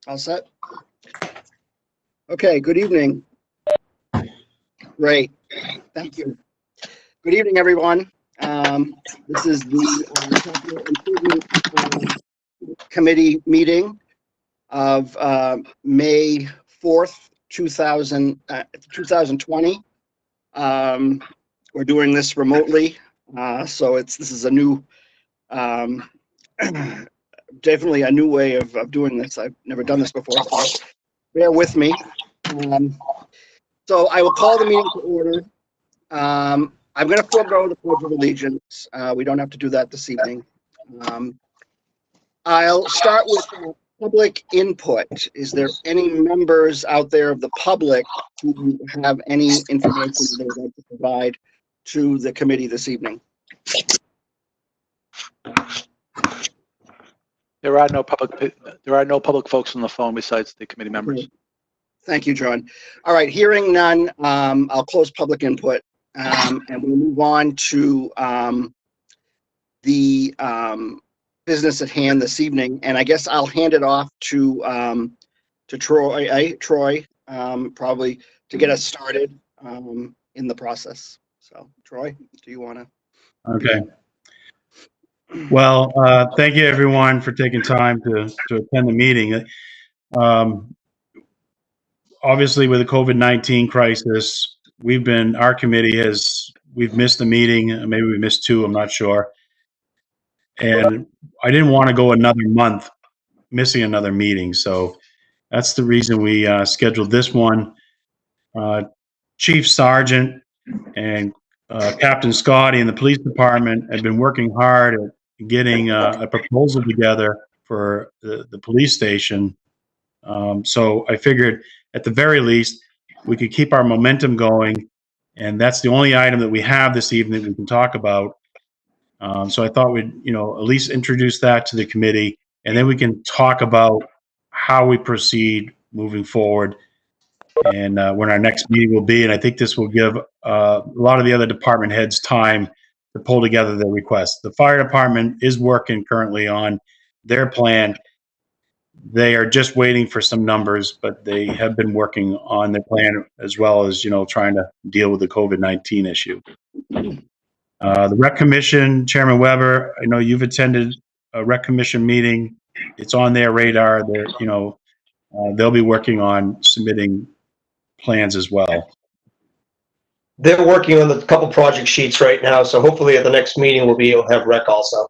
All set? Okay, good evening. Great, thank you. Good evening, everyone. This is the Capital Improvement Committee meeting of May 4th, 2020. We're doing this remotely, so this is a new, definitely a new way of doing this. I've never done this before, so bear with me. So I will call the meeting to order. I'm going to forego the Pledge of Allegiance. We don't have to do that this evening. I'll start with public input. Is there any members out there of the public who have any information they would like to provide to the committee this evening? There are no public folks on the phone besides the committee members. Okay. Thank you, John. All right, hearing none, I'll close public input, and we'll move on to the business at hand this evening. And I guess I'll hand it off to Troy, probably to get us started in the process. So, Troy, do you want to? Okay. Well, thank you everyone for taking time to attend the meeting. Obviously, with the COVID-19 crisis, our committee we've missed a meeting. Maybe we missed two, I'm not sure. And I didn't want to go another month missing another meeting. So that's the reason we scheduled this one. Chief Sergeant and Captain Scotty and the police department have been working hard at getting a proposal together for the police station. So I figured at the very least, we could keep our momentum going. And that's the only item that we have this evening that we can talk about. So I thought we'd, at least introduce that to the committee, and then we can talk about how we proceed moving forward and when our next meeting will be. And I think this will give a lot of the other department heads time to pull together their requests. The fire department is working currently on their plan. They are just waiting for some numbers, but they have been working on their plan as well as, trying to deal with the COVID-19 issue. The Rec Commission, Chairman Weber, I know you've attended a Rec Commission meeting. It's on their radar. They'll be working on submitting plans as well. They're working on a couple project sheets right now, so hopefully at the next meeting we'll be able to have Rec also.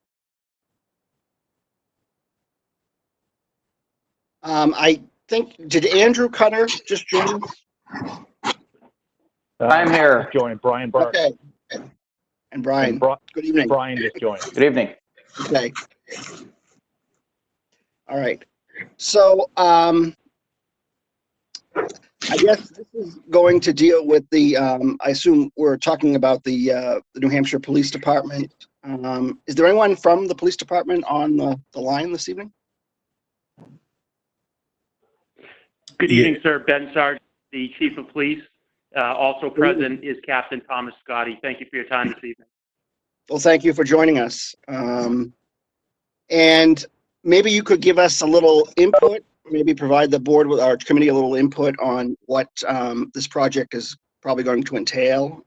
I think, did Andrew Cutter just join? I'm here. Joining Brian Burke. Okay. And Brian, good evening. Brian just joined. Good evening. Okay. All right. So I guess this is going to deal with the, I assume we're talking about the New Hampshire Police Department. Is there anyone from the police department on the line this evening? Good evening, sir. Ben Sargent, the Chief of Police. Also present is Captain Thomas Scotty. Thank you for your time this evening. Well, thank you for joining us. And maybe you could give us a little input, maybe provide the board with our committee a little input on what this project is probably going to entail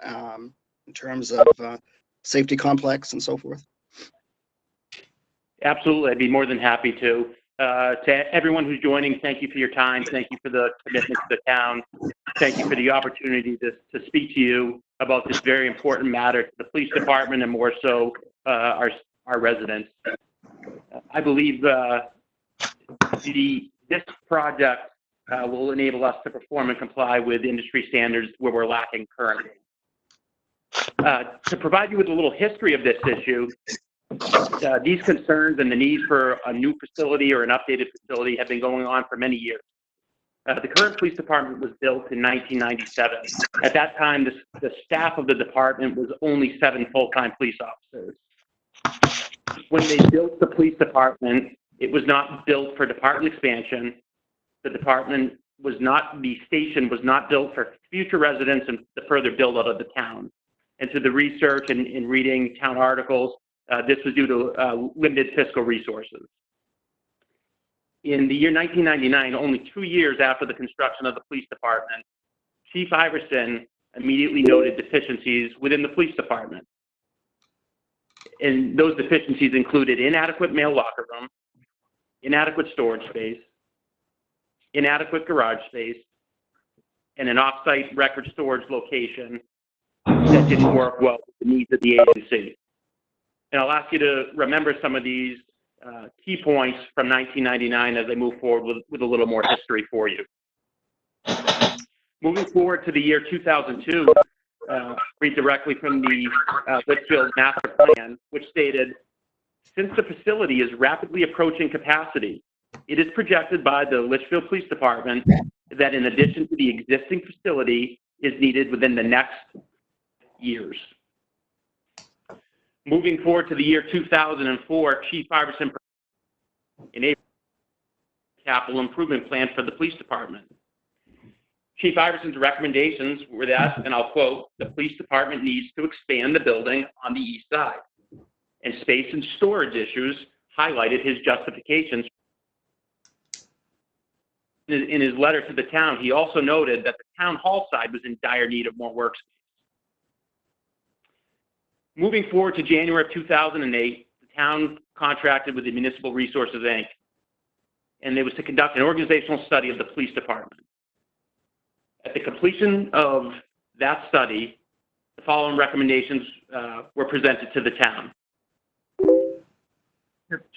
in terms of safety complex and so forth. Absolutely. I'd be more than happy to. To everyone who's joining, thank you for your time. Thank you for the commitment to the town. Thank you for the opportunity to speak to you about this very important matter to the police department and more so our residents. I believe this project will enable us to perform and comply with industry standards where we're lacking currently. To provide you with a little history of this issue, these concerns and the need for a new facility or an updated facility have been going on for many years. The current police department was built in 1997. At that time, the staff of the department was only 7 full-time police officers. When they built the police department, it was not built for department expansion. The station was not built for future residents and the further build out of the town. And to the research and in reading town articles, this was due to limited fiscal resources. In the year 1999, only 2 years after the construction of the police department, Chief Iverson immediately noted deficiencies within the police department. And those deficiencies included inadequate male locker room, inadequate storage space, inadequate garage space, and an off-site record storage location that didn't work well with the needs of the agency. And I'll ask you to remember some of these key points from 1999 as I move forward with a little more history for you. Moving forward to the year 2002, read directly from the Litchfield Master Plan, which stated, since the facility is rapidly approaching capacity, it is projected by the Litchfield Police Department that in addition to the existing facility is needed within the next years. Moving forward to the year 2004, Chief Iverson enabled a capital improvement plan for the police department. Chief Iverson's recommendations were that, and I'll quote, the police department needs to expand the building on the east side. And space and storage issues highlighted his justifications. In his letter to the town, he also noted that the town hall side was in dire need of more workspace. Moving forward to January of 2008, the town contracted with the Municipal Resources, Inc., and it was to conduct an organizational study of the police department. At the completion of that study, the following recommendations were presented to the town.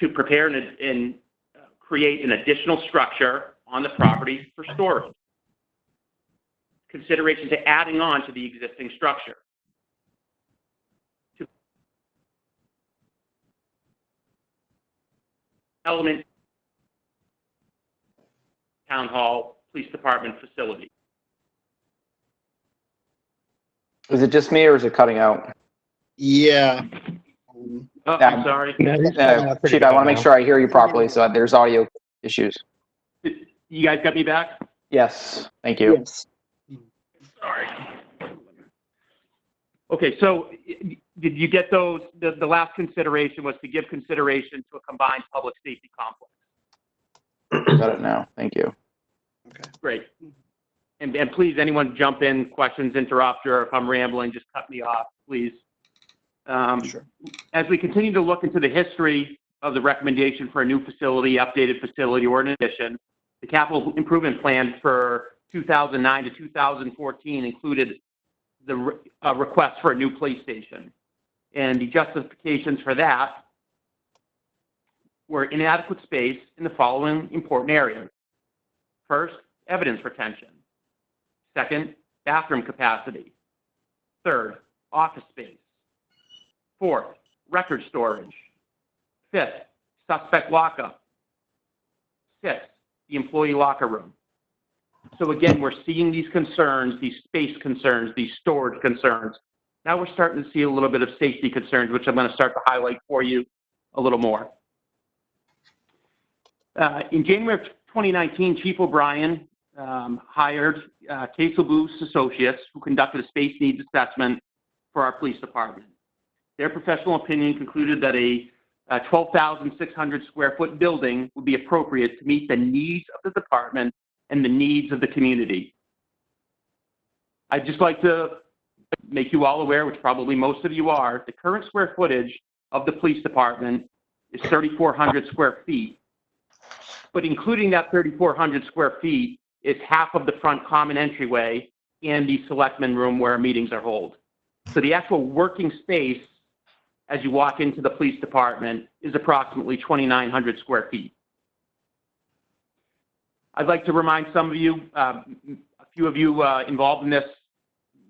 To prepare and create an additional structure on the property for storage. Consideration to adding on to the existing structure. Element town hall police department facility. Is it just me or is it cutting out? Yeah. Oh, I'm sorry. Chief, I want to make sure I hear you properly, so there's audio issues. You guys got me back? Yes, thank you. Yes. Sorry. Okay, so did you get those? The last consideration was to give consideration to a combined public safety complex. Got it now. Thank you. Okay. Great. And please, anyone jump in, questions, interrupt, or if I'm rambling, just cut me off, please. Sure. As we continue to look into the history of the recommendation for a new facility, updated facility, or an addition, the capital improvement plan for 2009 to 2014 included the request for a new police station. And the justifications for that were inadequate space in the following important areas. First, evidence retention. Second, bathroom capacity. Third, office space. Fourth, record storage. Fifth, suspect lockup. Sixth, the employee locker room. So again, we're seeing these concerns, these space concerns, these storage concerns. Now we're starting to see a little bit of safety concerns, which I'm going to start to highlight for you a little more. In January of 2019, Chief O'Brien hired Casel Booth Associates, who conducted a space needs assessment for our police department. Their professional opinion concluded that a 12,600 square foot building would be appropriate to meet the needs of the department and the needs of the community. I'd just like to make you all aware, which probably most of you are, the current square footage of the police department is 3,400 square feet. But including that 3,400 square feet is half of the front common entryway and the selectman room where meetings are held. So the actual working space as you walk into the police department is approximately 2,900 square feet. I'd like to remind some of you, a few of you involved in this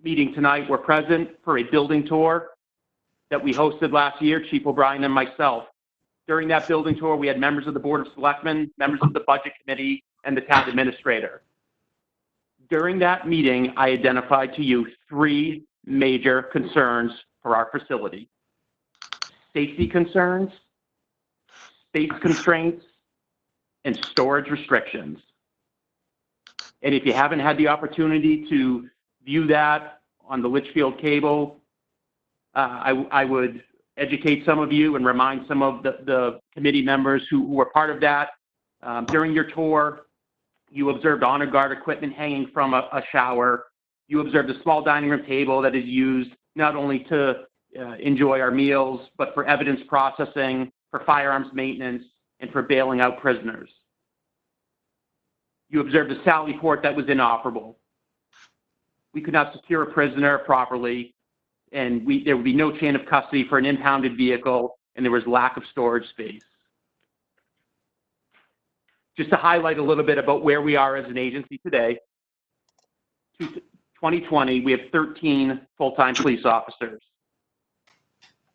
meeting tonight were present for a building tour that we hosted last year, Chief O'Brien and myself. During that building tour, we had members of the Board of Selectmen, members of the Budget Committee, and the town administrator. During that meeting, I identified to you 3 major concerns for our facility. Safety concerns, space constraints, and storage restrictions. And if you haven't had the opportunity to view that on the Litchfield cable, I would educate some of you and remind some of the committee members who were part of that During your tour, you observed honor guard equipment hanging from a shower. You observed a small dining room table that is used not only to enjoy our meals, but for evidence processing, for firearms maintenance, and for bailing out prisoners. You observed a Sally port that was inoperable. We could not secure a prisoner properly, and there would be no chain of custody for an impounded vehicle, and there was lack of storage space. Just to highlight a little bit about where we are as an agency today, 2020, we have 13 full-time police officers.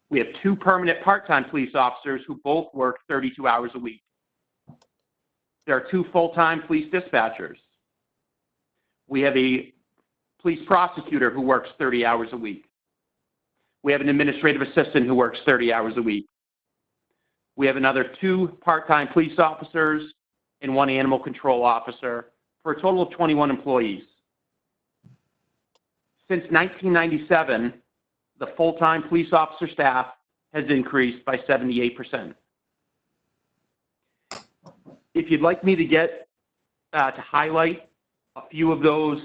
We have 2 permanent part-time police officers who both work 32 hours a week. There are 2 full-time police dispatchers. We have a police prosecutor who works 30 hours a week. We have an administrative assistant who works 30 hours a week. We have another 2 part-time police officers and 1 animal control officer for a total of 21 employees. Since 1997, the full-time police officer staff has increased by 78%. If you'd like me to get to highlight a few of those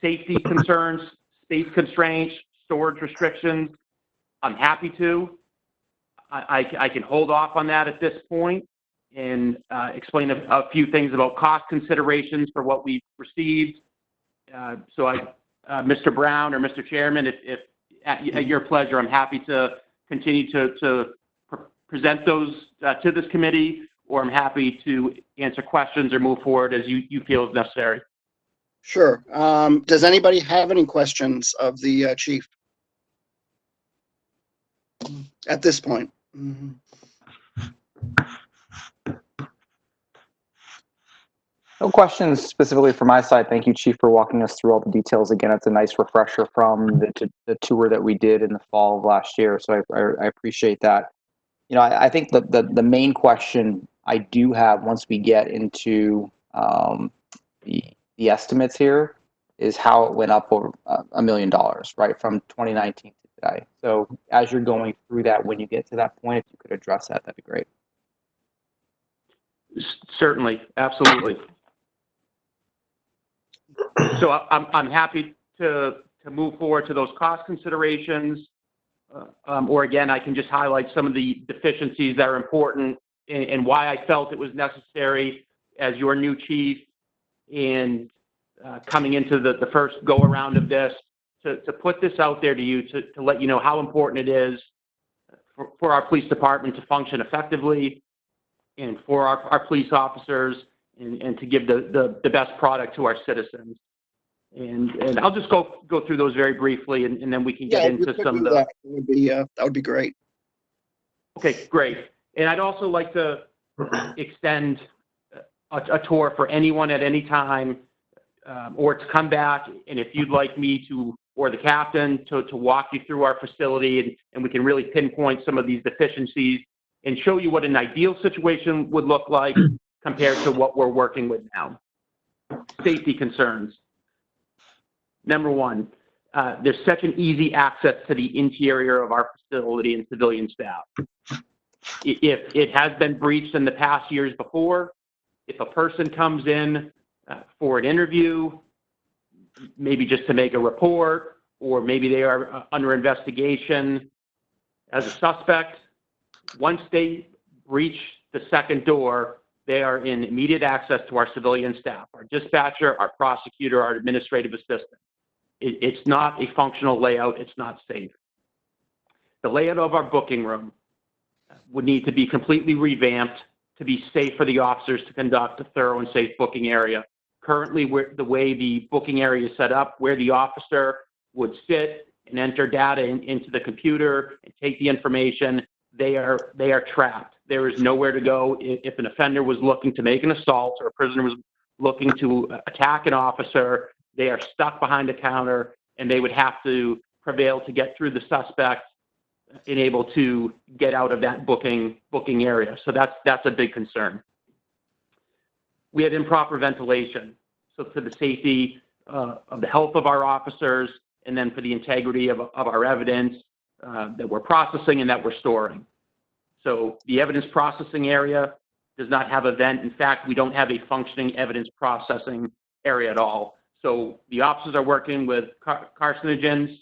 safety concerns, space constraints, storage restrictions, I'm happy to. I can hold off on that at this point and explain a few things about cost considerations for what we've received. Mr. Brown or Mr. Chairman, if at your pleasure, I'm happy to continue to present those to this committee, or I'm happy to answer questions or move forward as you feel is necessary. Sure. Does anybody have any questions of the chief at this point? Mm-hmm. No questions specifically from my side. Thank you, Chief, for walking us through all the details. Again, it's a nice refresher from the tour that we did in the fall of last year. So I appreciate that. You know, I think the main question I do have once we get into the estimates here is how it went up over $1 million, right, from 2019 to today. So as you're going through that, when you get to that point, if you could address that, that'd be great. Certainly, absolutely. So I'm happy to move forward to those cost considerations, or again, I can just highlight some of the deficiencies that are important and why I felt it was necessary as your new chief and coming into the first go around of this to put this out there to you to let you know how important it is for our police department to function effectively and for our police officers and to give the best product to our citizens. And I'll just go through those very briefly, and then we can get into some of the. That would be great. Okay, great. And I'd also like to extend a tour for anyone at any time, or to come back. And if you'd like me to, or the captain, to walk you through our facility, and we can really pinpoint some of these deficiencies and show you what an ideal situation would look like compared to what we're working with now. Safety concerns. Number one, there's such an easy access to the interior of our facility and civilian staff. If it has been breached in the past years before, if a person comes in for an interview, maybe just to make a report, or maybe they are under investigation as a suspect, once they breach the second door, they are in immediate access to our civilian staff, our dispatcher, our prosecutor, our administrative assistant. It's not a functional layout. It's not safe. The layout of our booking room would need to be completely revamped to be safe for the officers to conduct a thorough and safe booking area. Currently, the way the booking area is set up, where the officer would sit and enter data into the computer and take the information, they are trapped. There is nowhere to go. If an offender was looking to make an assault or a prisoner was looking to attack an officer, they are stuck behind a counter, and they would have to prevail to get through the suspect and able to get out of that booking area. So that's a big concern. We have improper ventilation. So for the safety of the health of our officers, and then for the integrity of our evidence that we're processing and that we're storing. So the evidence processing area does not have a vent. In fact, we don't have a functioning evidence processing area at all. So the officers are working with carcinogens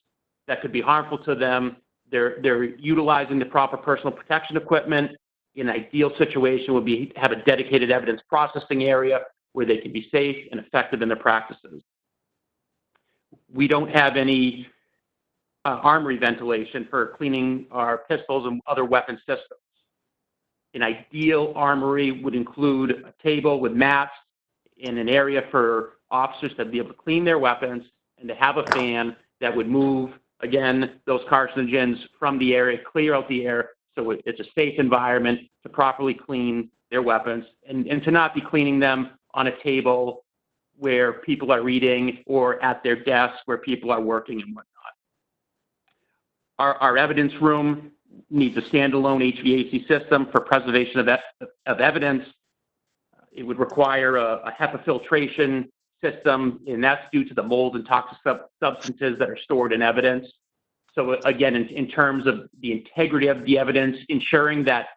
that could be harmful to them. They're utilizing the proper personal protection equipment. An ideal situation would be to have a dedicated evidence processing area where they can be safe and effective in their practices. We don't have any armory ventilation for cleaning our pistols and other weapon systems. An ideal armory would include a table with mats in an area for officers to be able to clean their weapons and to have a fan that would move, again, those carcinogens from the area, clear out the air, so it's a safe environment to properly clean their weapons and to not be cleaning them on a table where people are reading or at their desks where people are working and whatnot. Our evidence room needs a standalone HVAC system for preservation of evidence. It would require a HEPA filtration system, and that's due to the mold and toxic substances that are stored in evidence. So again, in terms of the integrity of the evidence, ensuring that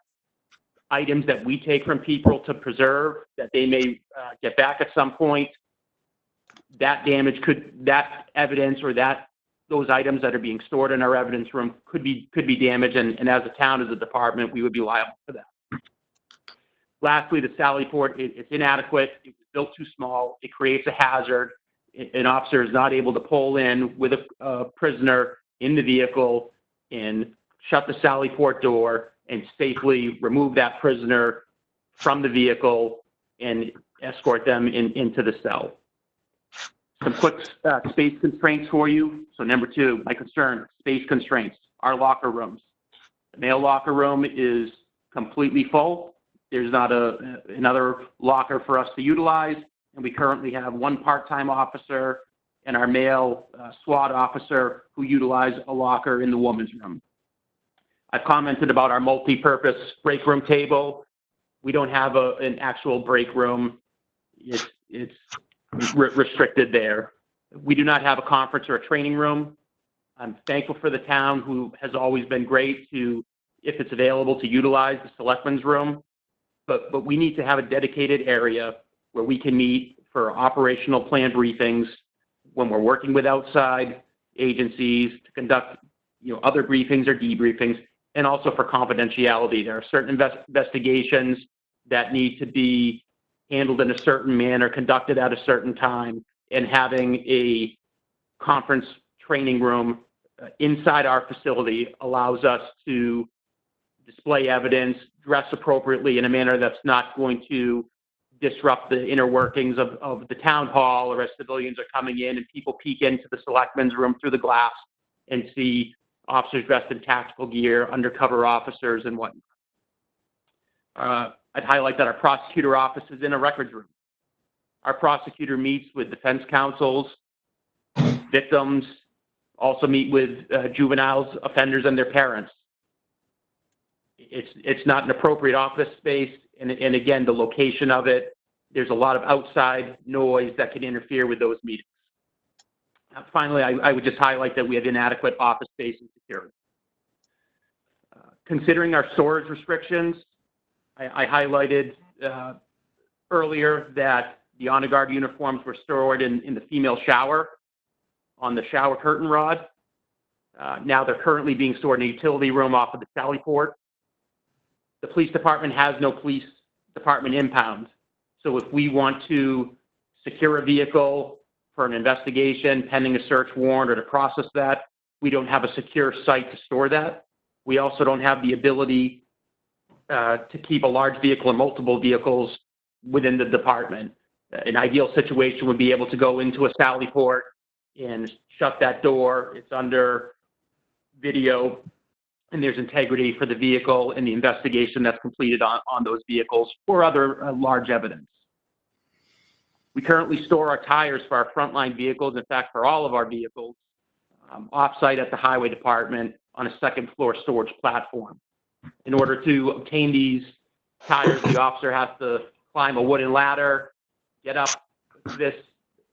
items that we take from people to preserve, that they may get back at some point, that evidence or those items that are being stored in our evidence room could be damaged, and as a town, as a department, we would be liable for that. Lastly, the Sally port, it's inadequate. It was built too small. It creates a hazard. An officer is not able to pull in with a prisoner in the vehicle and shut the Sally port door and safely remove that prisoner from the vehicle and escort them into the cell. Some quick space constraints for you. So number 2, my concern, space constraints. Our locker rooms. The male locker room is completely full. There's not another locker for us to utilize, and we currently have one part-time officer and our male SWAT officer who utilize a locker in the women's room. I've commented about our multi-purpose break room table. We don't have an actual break room. It's restricted there. We do not have a conference or a training room. I'm thankful for the town who has always been great to, if it's available, to utilize the selectmen's room. But we need to have a dedicated area where we can meet for operational plan briefings when we're working with outside agencies to conduct, other briefings or debriefings, and also for confidentiality. There are certain investigations that need to be handled in a certain manner, conducted at a certain time, and having a conference training room inside our facility allows us to display evidence, dress appropriately in a manner that's not going to disrupt the inner workings of the town hall, or as civilians are coming in and people peek into the selectmen's room through the glass and see officers dressed in tactical gear, undercover officers, and whatnot. I'd highlight that our prosecutor office is in a records room. Our prosecutor meets with defense counsels, victims, also meet with juveniles, offenders, and their parents. It's not an appropriate office space, and again, the location of it, there's a lot of outside noise that can interfere with those meetings. Finally, I would just highlight that we have inadequate office space and security. Considering our storage restrictions, I highlighted earlier that the honor guard uniforms were stored in the female shower on the shower curtain rod. Now they're currently being stored in a utility room off of the Sally port. The police department has no police department impound. So if we want to secure a vehicle for an investigation pending a search warrant or to process that, we don't have a secure site to store that. We also don't have the ability to keep a large vehicle or multiple vehicles within the department. An ideal situation would be able to go into a Sally port and shut that door. It's under video, and there's integrity for the vehicle and the investigation that's completed on those vehicles or other large evidence. We currently store our tires for our frontline vehicles, in fact, for all of our vehicles, off-site at the highway department on a second floor storage platform. In order to obtain these tires, the officer has to climb a wooden ladder, get up this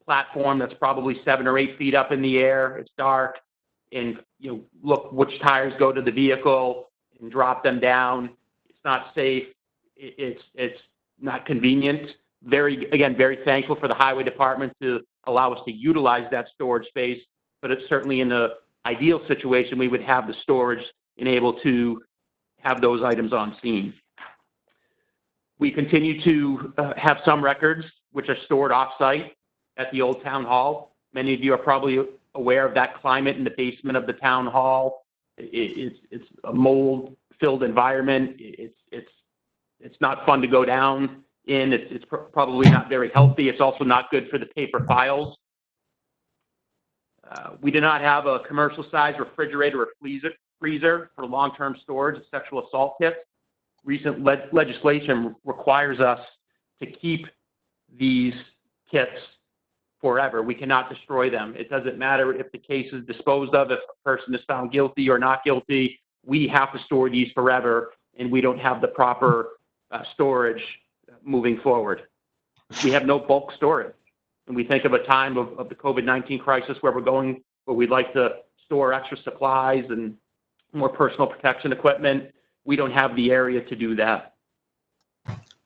platform that's probably 7 or 8 feet up in the air. It's dark, and look which tires go to the vehicle and drop them down. It's not safe. It's not convenient. Very thankful for the highway department to allow us to utilize that storage space, but it's certainly in the ideal situation, we would have the storage and able to have those items on scene. We continue to have some records which are stored off-site at the old town hall. Many of you are probably aware of that climate in the basement of the town hall. It's a mold-filled environment. It's not fun to go down in. It's probably not very healthy. It's also not good for the paper files. We do not have a commercial-sized refrigerator or freezer for long-term storage of sexual assault kits. Recent legislation requires us to keep these kits forever. We cannot destroy them. It doesn't matter if the case is disposed of, if a person is found guilty or not guilty. We have to store these forever, and we don't have the proper storage moving forward. We have no bulk storage. And we think of a time of the COVID-19 crisis where we'd like to store extra supplies and more personal protection equipment. We don't have the area to do that.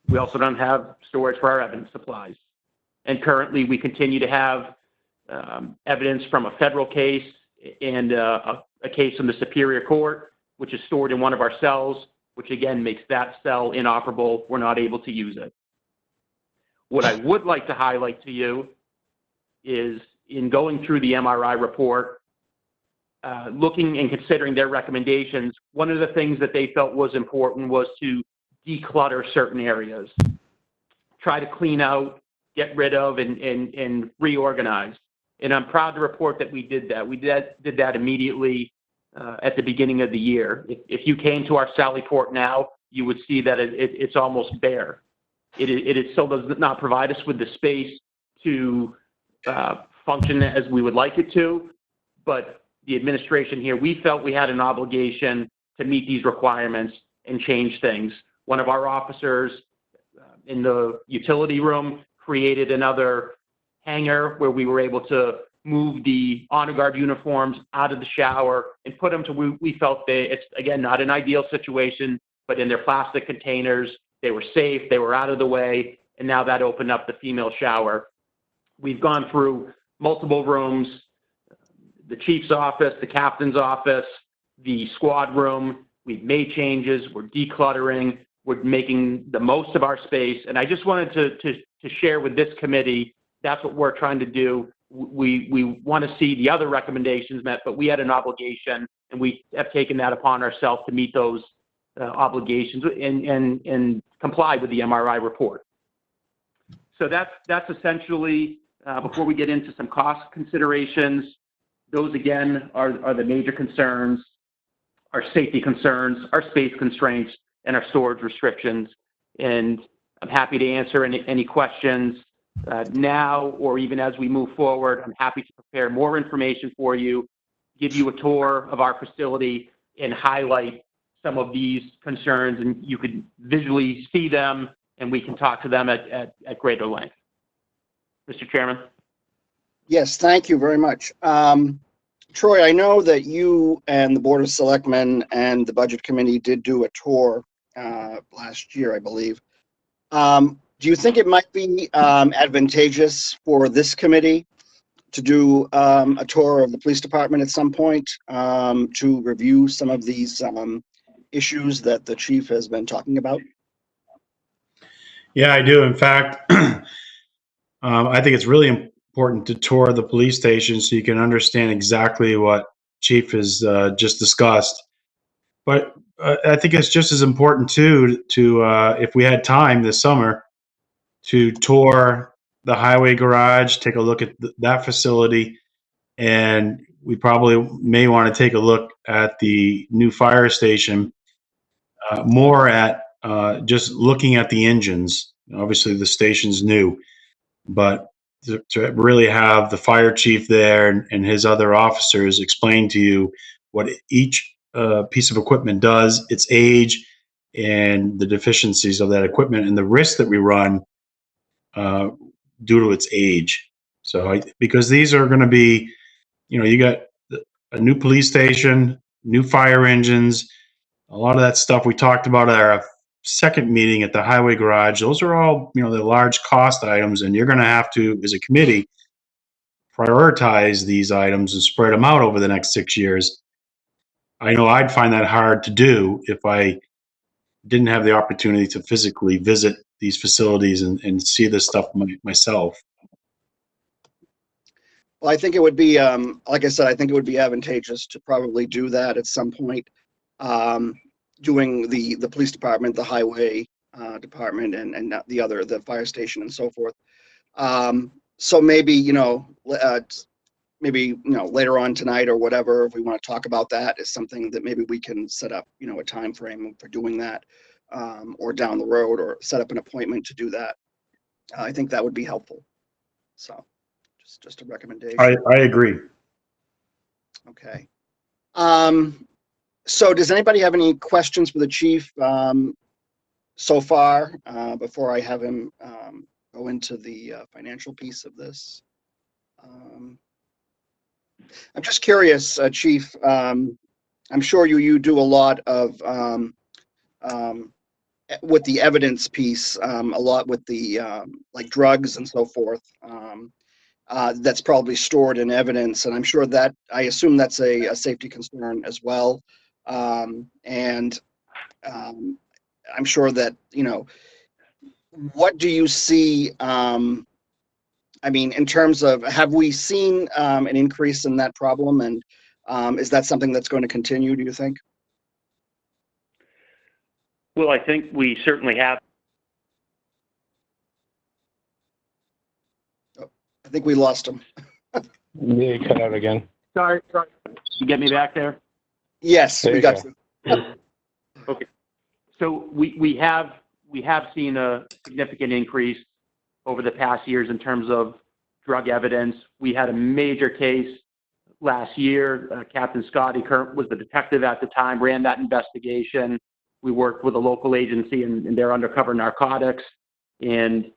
We also don't have storage for our evidence supplies. And currently, we continue to have evidence from a federal case and a case in the Superior Court, which is stored in one of our cells, which again makes that cell inoperable. We're not able to use it. What I would like to highlight to you is in going through the MRI report, looking and considering their recommendations, one of the things that they felt was important was to declutter certain areas, try to clean out, get rid of, and reorganize. And I'm proud to report that we did that. We did that immediately at the beginning of the year. If you came to our Sally Port now, you would see that it's almost bare. It still does not provide us with the space to function as we would like it to, but the administration here, we felt we had an obligation to meet these requirements and change things. One of our officers in the utility room created another hangar where we were able to move the honor guard uniforms out of the shower and put them to where we felt it's, again, not an ideal situation, but in their plastic containers. They were safe, they were out of the way, and now that opened up the female shower. We've gone through multiple rooms, the chief's office, the captain's office, the squad room. We've made changes, we're decluttering, we're making the most of our space. And I just wanted to share with this committee, that's what we're trying to do. We want to see the other recommendations met, but we had an obligation, and we have taken that upon ourselves to meet those obligations and comply with the MRI report. So that's essentially, before we get into some cost considerations, those again are the major concerns, our safety concerns, our space constraints, and our storage restrictions. And I'm happy to answer any questions now or even as we move forward. I'm happy to prepare more information for you, give you a tour of our facility, and highlight some of these concerns, and you could visually see them, and we can talk to them at greater length. Mr. Chairman? Yes, thank you very much. Troy, I know that you and the Board of Selectmen and the Budget Committee did do a tour last year, I believe. Do you think it might be advantageous for this committee to do a tour of the police department at some point to review some of these issues that the chief has been talking about? Yeah, I do. In fact, I think it's really important to tour the police station so you can understand exactly what Chief has just discussed. But I think it's just as important too to if we had time this summer, to tour the highway garage, take a look at that facility, and we probably may want to take a look at the new fire station, more at just looking at the engines. Obviously, the station's new, but to really have the fire chief there and his other officers explain to you what each piece of equipment does, its age, and the deficiencies of that equipment and the risks that we run due to its age. So, because these are going to be, you got a new police station, new fire engines, a lot of that stuff we talked about at our second meeting at the highway garage, those are all, the large cost items, and you're going to have to, as a committee, prioritize these items and spread them out over the next 6 years. I know I'd find that hard to do if I didn't have the opportunity to physically visit these facilities and see this stuff myself. Well, I think it would be, like I said, I think it would be advantageous to probably do that at some point. Doing the police department, the highway department, and the fire station and so forth. So maybe, later on tonight or whatever, if we want to talk about that, is something that maybe we can set up, a time frame for doing that, or down the road, or set up an appointment to do that. I think that would be helpful. So just a recommendation. I agree. Okay. So does anybody have any questions for the chief so far, before I have him go into the financial piece of this? I'm just curious, Chief. I'm sure you do a lot of with the evidence piece, a lot with the like drugs and so forth. That's probably stored in evidence, and I'm sure that I assume that's a safety concern as well. And I'm sure that what do you see? I mean, in terms of, have we seen an increase in that problem, and is that something that's going to continue, do you think? Well, I think we certainly have. Oh, I think we lost him. Yeah, you cut out again. Sorry. You get me back there? Yes, There we you got go. you. Okay. So we have seen a significant increase over the past years in terms of drug evidence. We had a major case last year. Captain Scotty Kurt was the detective at the time, ran that investigation. We worked with a local agency and their undercover narcotics, and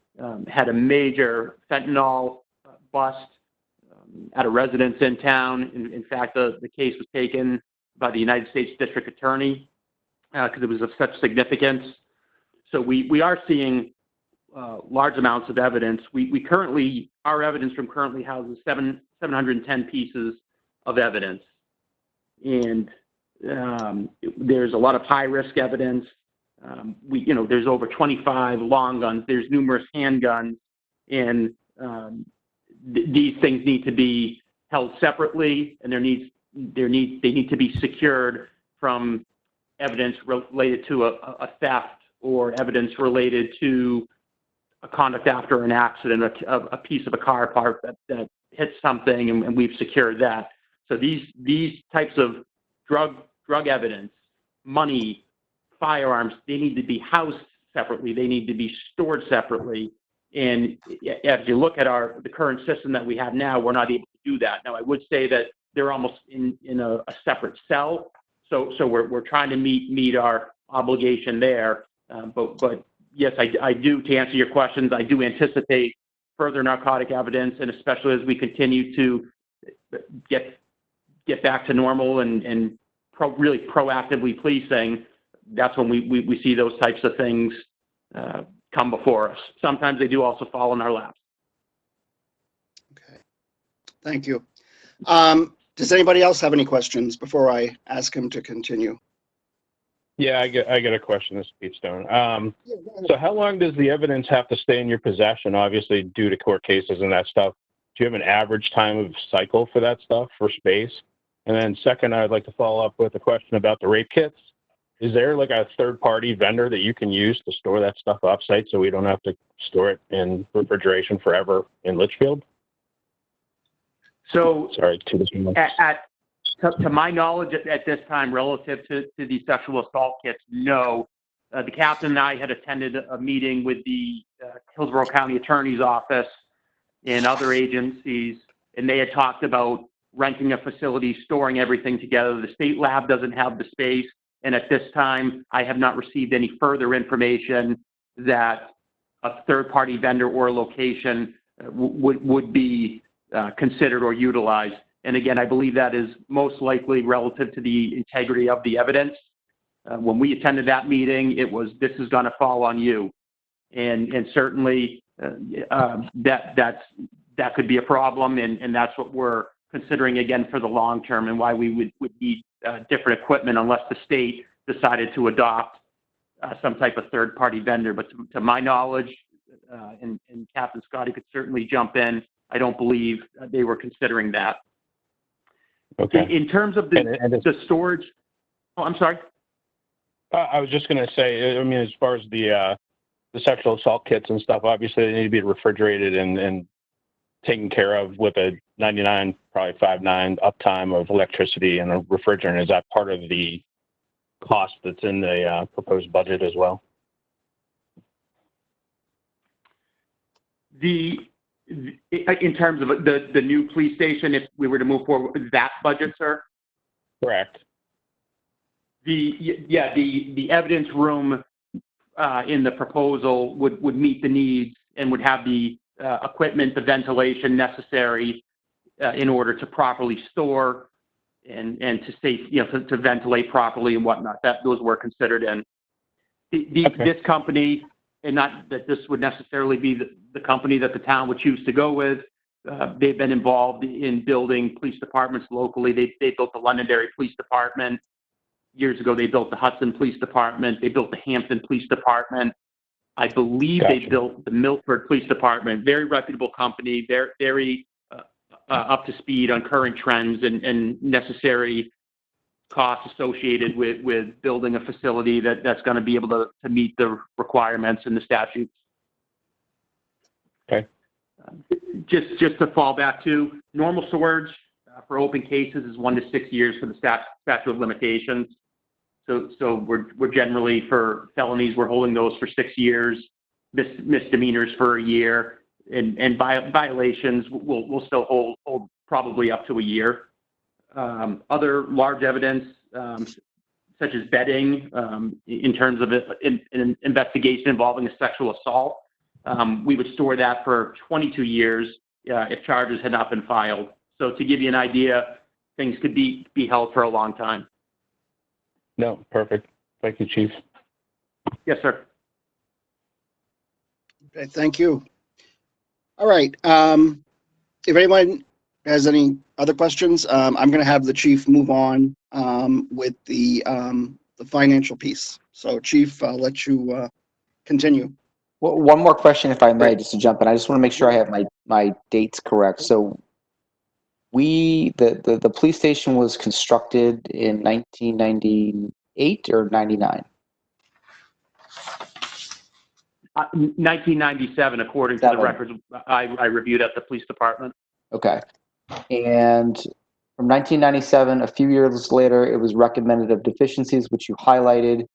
had a major fentanyl bust at a residence in town. In fact, the case was taken by the United States District Attorney because it was of such significance. So we are seeing large amounts of evidence. Our evidence room currently houses 710 pieces of evidence. And there's a lot of high risk evidence. There's over 25 long guns, there's numerous handguns, and these things need to be held separately, and they need to be secured from evidence related to a theft, or evidence related to a conduct after an accident, a piece of a car part that hits something, and we've secured that. So these types of drug evidence, money, firearms, they need to be housed separately. They need to be stored separately. And if you look at the current system that we have now, we're not able to do that. Now, I would say that they're almost in a separate cell. So we're trying to meet our obligation there. But yes, I do, to answer your questions, I do anticipate further narcotic evidence, and especially as we continue to get back to normal and really proactively policing, that's when we see those types of things come before us. Sometimes they do also fall in our laps. Okay, thank you. Does anybody else have any questions before I ask him to continue? Yeah, I get a question, this is Pete Stone. So how long does the evidence have to stay in your possession, obviously due to court cases and that stuff? Do you have an average time of cycle for that stuff, for space? And then second, I'd like to follow up with a question about the rape kits. Is there like a third-party vendor that you can use to store that stuff offsite so we don't have to store it in refrigeration forever in Litchfield? So, Sorry, to this one. to my knowledge at this time, relative to the sexual assault kits, no. The captain and I had attended a meeting with the Hillsborough County Attorney's Office and other agencies, and they had talked about renting a facility, storing everything together. The state lab doesn't have the space, and at this time, I have not received any further information that a third-party vendor or location would be considered or utilized. And again, I believe that is most likely relative to the integrity of the evidence. When we attended that meeting, it was, this is going to fall on you. And certainly that could be a problem, and that's what we're considering again for the long term, and why we would need different equipment unless the state decided to adopt some type of third-party vendor. But to my knowledge, and Captain Scotty could certainly jump in, I don't believe they were considering that. Okay. In terms of the storage, oh, I'm sorry. I was just going to say, I mean, as far as the sexual assault kits and stuff, obviously they need to be refrigerated and taken care of with a 99, probably 5.9 uptime of electricity and a refrigerant. Is that part of the cost that's in the proposed budget as well? In terms of the new police station, if we were to move forward with that budget, sir? Correct. The evidence room in the proposal would meet the needs and would have the equipment, the ventilation necessary in order to properly store and to safe, to ventilate properly and whatnot. Those were considered in. This company, and not that this would necessarily be the company that the town would choose to go with. They've been involved in building police departments locally. They built the Londonderry Police Department. Years ago, they built the Hudson Police Department. They built the Hampton Police Department. I believe Gotcha. They built the Milford Police Department. Very reputable company. They're very up to speed on current trends and necessary costs associated with building a facility that's going to be able to meet the requirements and the statutes. Okay. Just to fall back to, normal storage for open cases is 1 to 6 years for the statute of limitations. So we're generally, for felonies, we're holding those for 6 years, misdemeanors for a year, and violations we'll still hold probably up to a year. Other large evidence, such as bedding, in terms of an investigation involving a sexual assault, we would store that for 22 years if charges had not been filed. So to give you an idea, things could be held for a long time. No, perfect. Thank you, Chief. Yes, sir. Okay, thank you. All right. If anyone has any other questions, I'm going to have the chief move on with the financial piece. So, Chief, I'll let you continue. Well, one more question, if I may, just to jump in. I just want to make sure I have my dates correct. So the police station was constructed in 1998 or 99? 1997, according to the records I reviewed at the police department. Okay. And from 1997, a few years later, it was recommended of deficiencies, which you highlighted.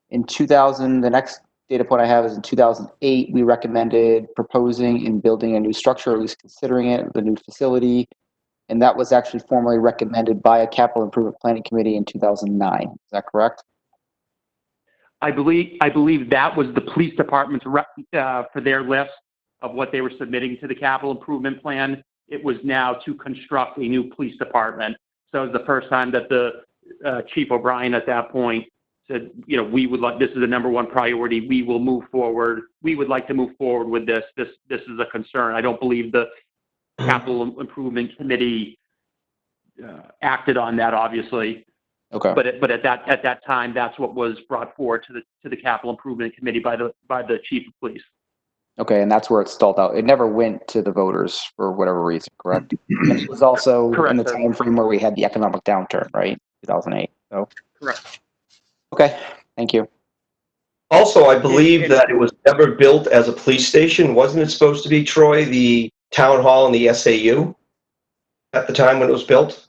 In 2000, the next data point I have is in 2008, we recommended proposing and building a new structure, or at least considering it, the new facility. And that was actually formally recommended by a capital improvement planning committee in 2009. Is that correct? I believe that was the police department's for their list of what they were submitting to the capital improvement plan. It was now to construct a new police department. So it was the first time that the Chief O'Brien at that point said, we would like, this is the number one priority. We will move forward. We would like to move forward with this. This is a concern. I don't believe the capital improvement committee acted on that, obviously. Okay. But at that time, that's what was brought forward to the capital improvement committee by the chief of police. Okay, and that's where it stalled out. It never went to the voters for whatever reason, correct? And it was also in the time frame where we had the economic downturn, right? 2008. So Correct. okay, thank you. Also, I believe that it was never built as a police station. Wasn't it supposed to be, Troy, the town hall and the SAU at the time when it was built?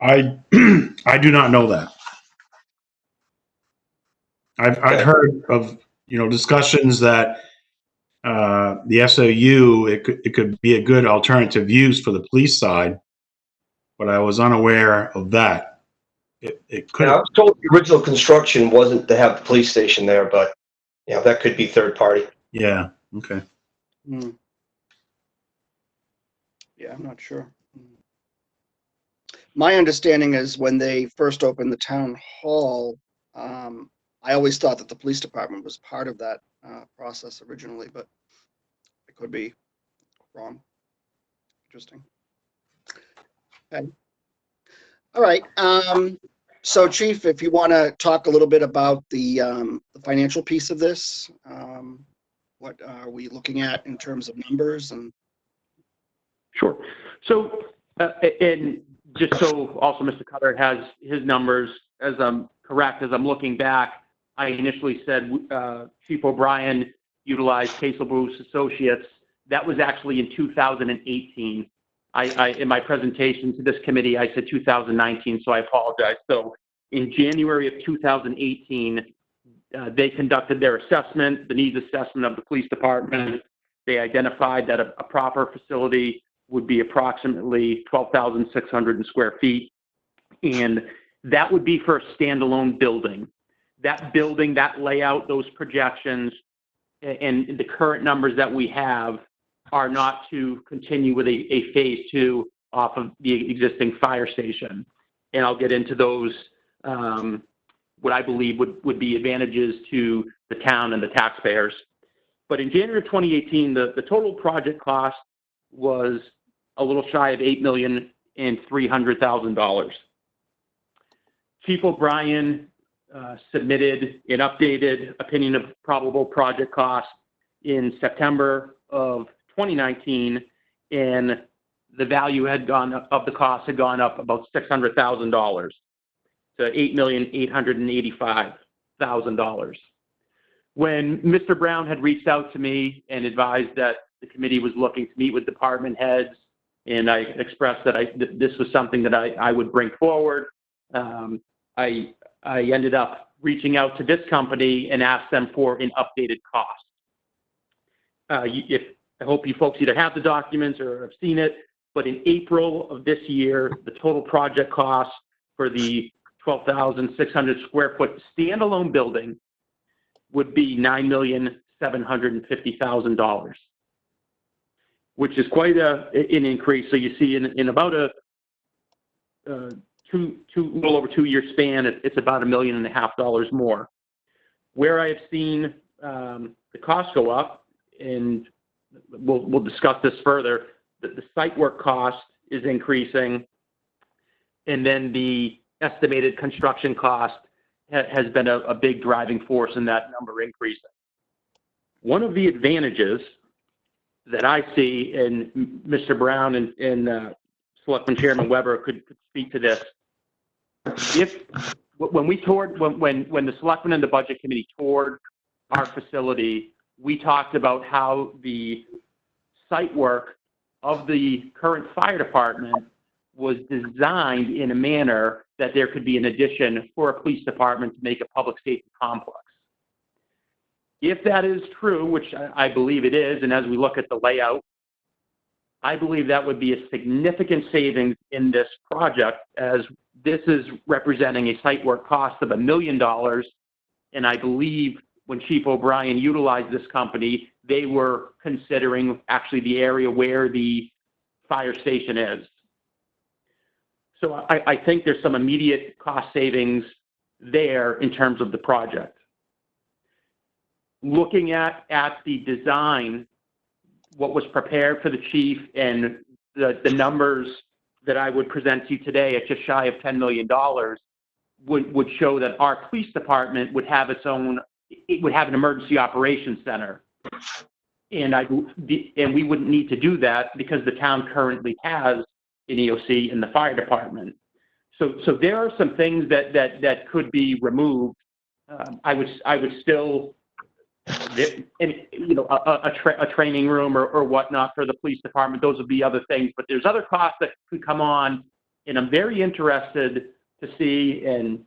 I do not know that. I've heard of discussions that the SOU it could be a good alternative use for the police side, but I was unaware of that. It could. Yeah, I was told the original construction wasn't to have the police station there, but that could be third party. Yeah. Okay. Yeah, I'm not sure. my understanding is when they first opened the town hall, I always thought that the police department was part of that process originally, but I could be wrong. Interesting. Okay. All right. So, Chief, if you want to talk a little bit about the financial piece of this, what are we looking at in terms of numbers and? Sure. So, and just so also Mr. Cutter has his numbers, as I'm correct, as I'm looking back, I initially said Chief O'Brien utilized Casel Bruce Associates. That was actually in 2018. In my presentation to this committee, I said 2019, so I apologize. So in January of 2018, they conducted their assessment, the needs assessment of the police department. They identified that a proper facility would be approximately 12,600 square feet. And that would be for a standalone building. That building, that layout, those projections, and the current numbers that we have are not to continue with a phase two off of the existing fire station. And I'll get into those, what I believe would be advantages to the town and the taxpayers. But in January of 2018, the total project cost was a little shy of $8,300,000. Chief O'Brien submitted an updated opinion of probable project cost in September of 2019, and the value had gone up, of the cost had gone up about $600,000 to $8,885,000. When Mr. Brown had reached out to me and advised that the committee was looking to meet with department heads, and I expressed that this was something that I would bring forward, I ended up reaching out to this company and asked them for an updated cost. I hope you folks either have the documents or have seen it, but in April of this year, the total project cost for the 12,600 square foot standalone building would be $9,750,000, which is quite an increase. So you see in about a little over 2 year span, it's about $1.5 million more. Where I have seen the cost go up, and we'll discuss this further, the site work cost is increasing, and then the estimated construction cost has been a big driving force in that number increasing. One of the advantages that I see, and Mr. Brown and Selectman Chairman Weber could speak to this, when the Selectmen and the Budget Committee toured our facility, we talked about how the site work of the current fire department was designed in a manner that there could be an addition for a police department to make a public safety complex. If that is true, which I believe it is, and as we look at the layout, I believe that would be a significant savings in this project, as this is representing a site work cost of $1 million. And I believe when Chief O'Brien utilized this company, they were considering actually the area where the fire station is. So I think there's some immediate cost savings there in terms of the project. Looking at the design, what was prepared for the chief, and the numbers that I would present to you today at just shy of $10 million would show that our police department would have its own, it would have an emergency operations center. And we wouldn't need to do that because the town currently has an EOC in the fire department. So there are some things that could be removed. I would still, a training room or whatnot for the police department. Those would be other things, but there's other costs that could come on, and I'm very interested to see, and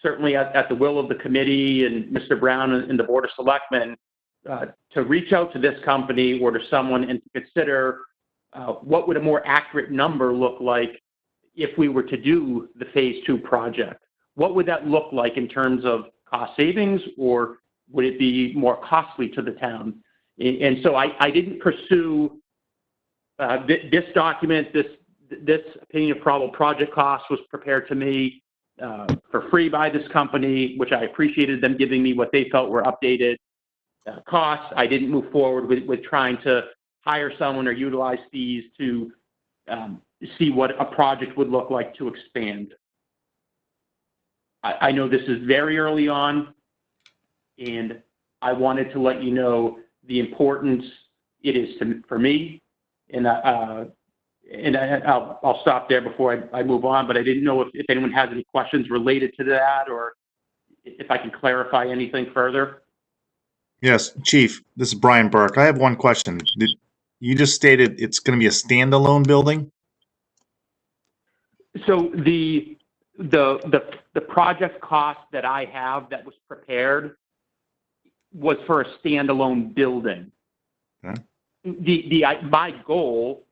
certainly at the will of the committee and Mr. Brown and the Board of Selectmen, to reach out to this company or to someone and to consider what would a more accurate number look like if we were to do the phase 2 project. What would that look like in terms of cost savings, or would it be more costly to the town? And so I didn't pursue this document, this this opinion of probable project cost was prepared to me for free by this company, which I appreciated them giving me what they felt were updated costs. I didn't move forward with trying to hire someone or utilize fees to see what a project would look like to expand. I know this is very early on, and I wanted to let you know the importance it is for me, and I'll stop there before I move on, but I didn't know if anyone has any questions related to that or if I can clarify anything further. Yes, Chief, this is Brian Burke. I have one question. You just stated it's going to be a standalone building? So the project cost that I have that was prepared was for a standalone building. Okay. My goal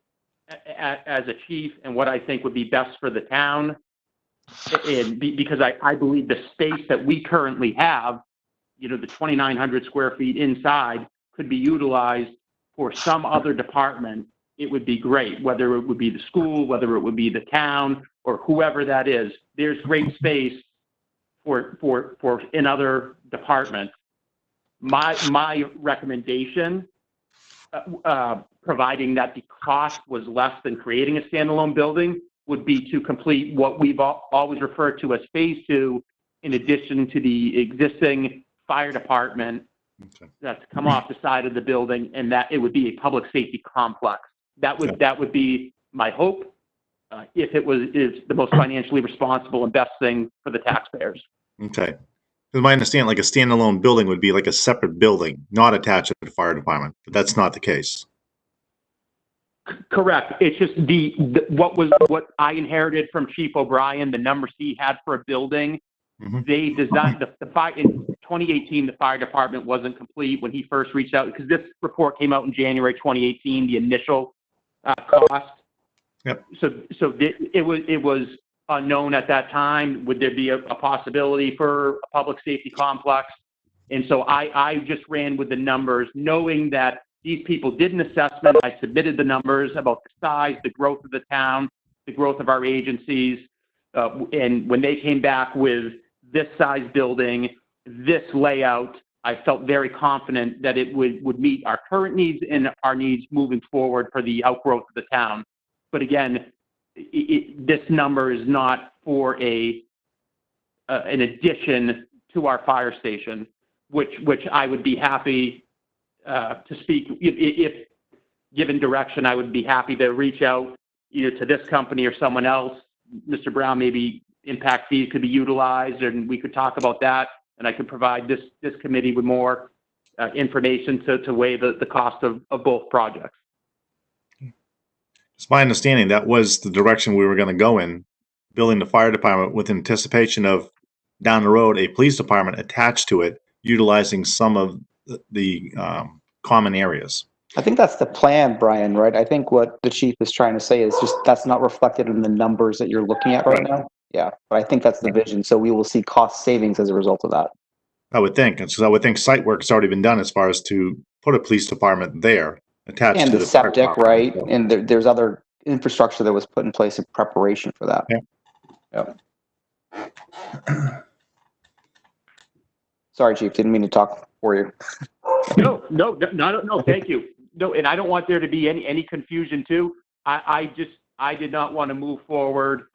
as a chief and what I think would be best for the town, and because I believe the space that we currently have, the 2,900 square feet inside, could be utilized for some other department, it would be great, whether it would be the school, whether it would be the town, or whoever that is. There's great space for in other departments. My recommendation, providing that the cost was less than creating a standalone building, would be to complete what we've always referred to as phase 2, in addition to the existing fire department that's come off the side of the building, and that it would be a public safety complex. That would be my hope, if it is the most financially responsible and best thing for the taxpayers. Okay. Because my understanding, like a standalone building would be like a separate building, not attached to the fire department, but that's not the case. Correct. It's just what I inherited from Chief O'Brien, the numbers he had for a building. Mhm. They designed the fire in 2018. The fire department wasn't complete when he first reached out, because this report came out in January 2018. The initial cost. Yep. So it was unknown at that time. Would there be a possibility for a public safety complex? And so I just ran with the numbers, knowing that these people did an assessment. I submitted the numbers about the size, the growth of the town, the growth of our agencies. And when they came back with this size building, this layout, I felt very confident that it would meet our current needs and our needs moving forward for the outgrowth of the town. But again, this number is not for an addition to our fire station, which I would be happy to speak. If given direction, I would be happy to reach out either to this company or someone else. Mr. Brown, maybe impact fees could be utilized, and we could talk about that, and I could provide this committee with more information to weigh the cost of both projects. It's my understanding that was the direction we were going to go in, building the fire department with anticipation of down the road a police department attached to it, utilizing some of the common areas. I think that's the plan, Brian, right? I think what the chief is trying to say is just that's not reflected in the numbers that you're looking at right now. Yeah, but I think that's the vision. So we will see cost savings as a result of that. I would think, and so I would think site work has already been done as far as to put a police department there attached And to the fire septic, right? department. And there's other infrastructure that was put in place in preparation for that. Yeah. Yep. Sorry, Chief, didn't mean to talk for you. No, thank you. No, and I don't want there to be any confusion too. I did not want to move forward,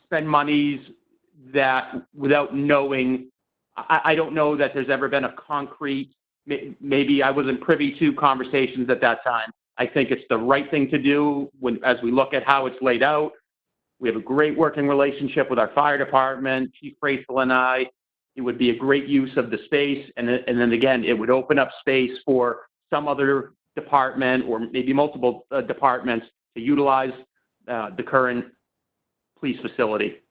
spend monies that without knowing. I don't know that there's ever been a concrete, maybe I wasn't privy to conversations at that time. I think it's the right thing to do as we look at how it's laid out. We have a great working relationship with our fire department, Chief Bracel and I. It would be a great use of the space. And then again, it would open up space for some other department or maybe multiple departments to utilize the current police facility.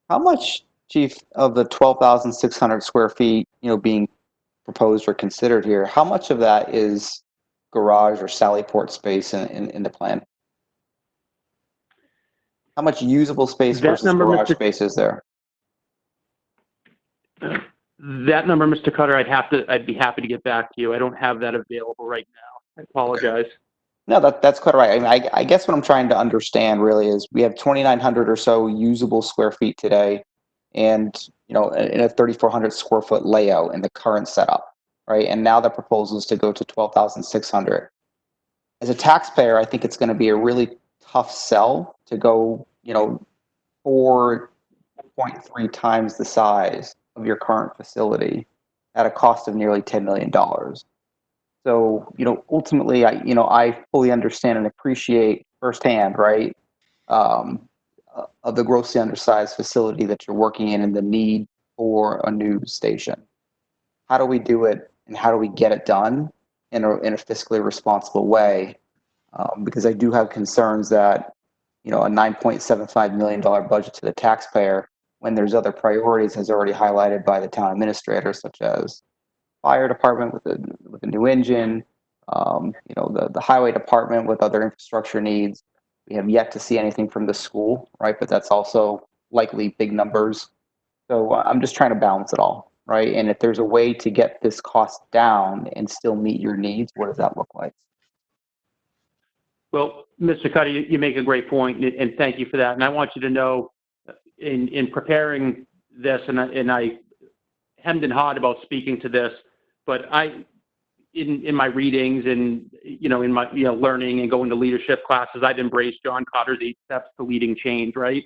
How much, Chief, of the 12,600 square feet, being proposed or considered here, how much of that is garage or Sallyport space in the plan? How much usable space versus garage space is there? That number, Mr. Cutter, I'd be happy to get back to you. I don't have that available right now. I apologize. No, that's quite right. I mean, I guess what I'm trying to understand really is we have 2,900 or so usable square feet today, and in a 3,400 square foot layout in the current setup, right? And now the proposal is to go to 12,600. As a taxpayer, I think it's going to be a really tough sell to go, 4.3 times the size of your current facility at a cost of nearly $10 million. So, ultimately, I fully understand and appreciate firsthand, right, of the grossly undersized facility that you're working in and the need for a new station. How do we do it, and how do we get it done in a fiscally responsible way? Because I do have concerns that, a $9.75 million budget to the taxpayer, when there's other priorities, as already highlighted by the town administrator, such as fire department with a new engine, the highway department with other infrastructure needs. We have yet to see anything from the school, right? But that's also likely big numbers. So I'm just trying to balance it all, right? And if there's a way to get this cost down and still meet your needs, what does that look like? Well, Mr. Cutter, you make a great point, and thank you for that. And I want you to know, in preparing this, and I hemmed and hawed about speaking to this, but in my readings and in my learning and going to leadership classes, I've embraced John Cotter's 8 steps to leading change, right?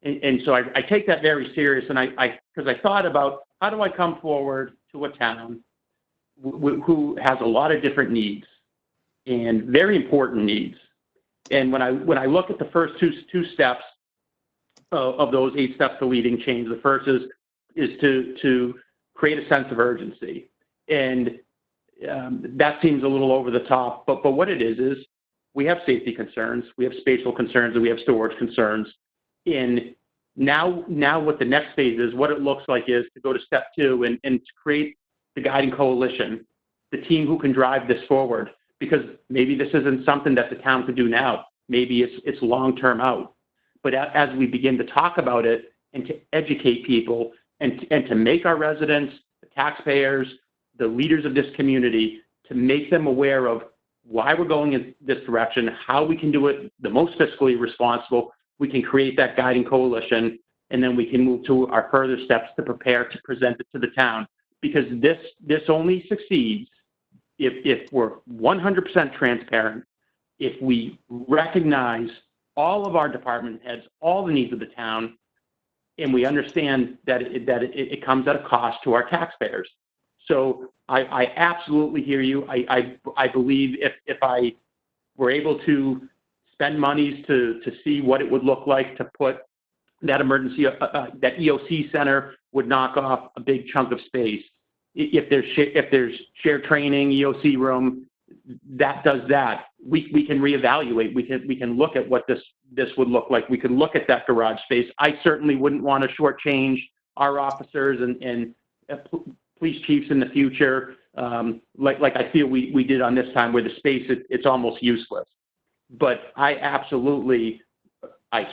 And so I take that very serious, and because I thought about how do I come forward to a town who has a lot of different needs and very important needs. And when I look at the first two steps of those 8 steps to leading change, the first is to create a sense of urgency. And that seems a little over the top, but what it is we have safety concerns, we have spatial concerns, and we have storage concerns. And now what the next phase is, what it looks like is to go to step 2 and to create the guiding coalition, the team who can drive this forward. Because maybe this isn't something that the town could do now. Maybe it's long-term out. But as we begin to talk about it and to educate people and to make our residents, the taxpayers, the leaders of this community, to make them aware of why we're going in this direction, how we can do it the most fiscally responsible, we can create that guiding coalition, and then we can move to our further steps to prepare to present it to the town. Because this only succeeds if we're 100% transparent, if we recognize all of our department heads, all the needs of the town, and we understand that it comes at a cost to our taxpayers. So I absolutely hear you. I believe if I were able to spend monies to see what it would look like to put that emergency, that EOC center would knock off a big chunk of space. If there's shared training, EOC room, that does that. We can reevaluate. We can look at what this would look like. We can look at that garage space. I certainly wouldn't want to shortchange our officers and police chiefs in the future, like I feel we did on this time, where the space it's almost useless. But I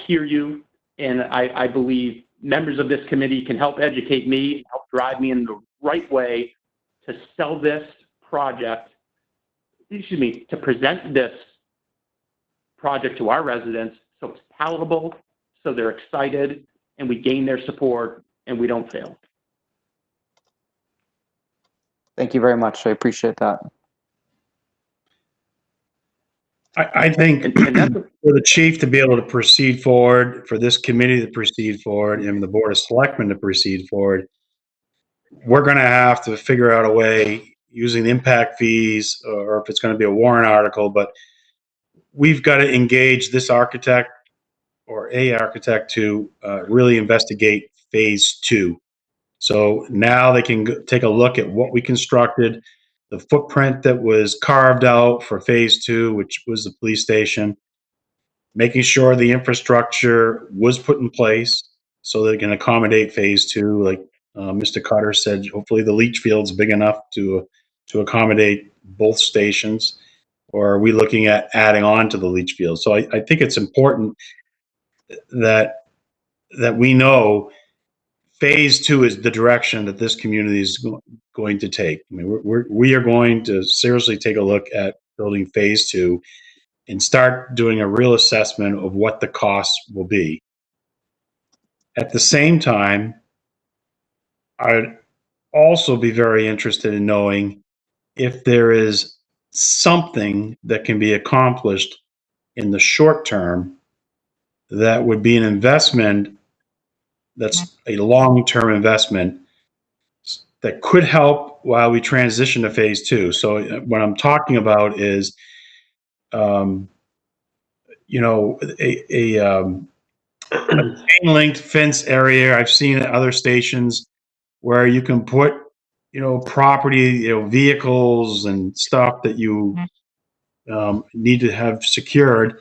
hear you, and I believe members of this committee can help educate me, help drive me in the right way to sell this project, to present this project to our residents so it's palatable, so they're excited, and we gain their support, and we don't fail. Thank you very much. I appreciate that. I think for the chief to be able to proceed forward, for this committee to proceed forward, and the board of selectmen to proceed forward, we're going to have to figure out a way using the impact fees, or if it's going to be a warrant article, but we've got to engage this architect or a architect to really investigate phase 2. So now they can take a look at what we constructed, the footprint that was carved out for phase 2, which was the police station, making sure the infrastructure was put in place so that it can accommodate phase 2. Like Mr. Cutter said, hopefully the leach field's big enough to accommodate both stations. Or are we looking at adding on to the leach field? So I think it's important that we know phase 2 is the direction that this community is going to take. I mean, we are going to seriously take a look at building phase 2. and start doing a real assessment of what the costs will be. At the same time, I'd also be very interested in knowing if there is something that can be accomplished in the short term that would be an investment that's a long-term investment that could help while we transition to phase two. So what I'm talking about is, you know, a chain-linked fence area. I've seen at other stations where you can put, you know, property, you know, vehicles and stuff that you need to have secured.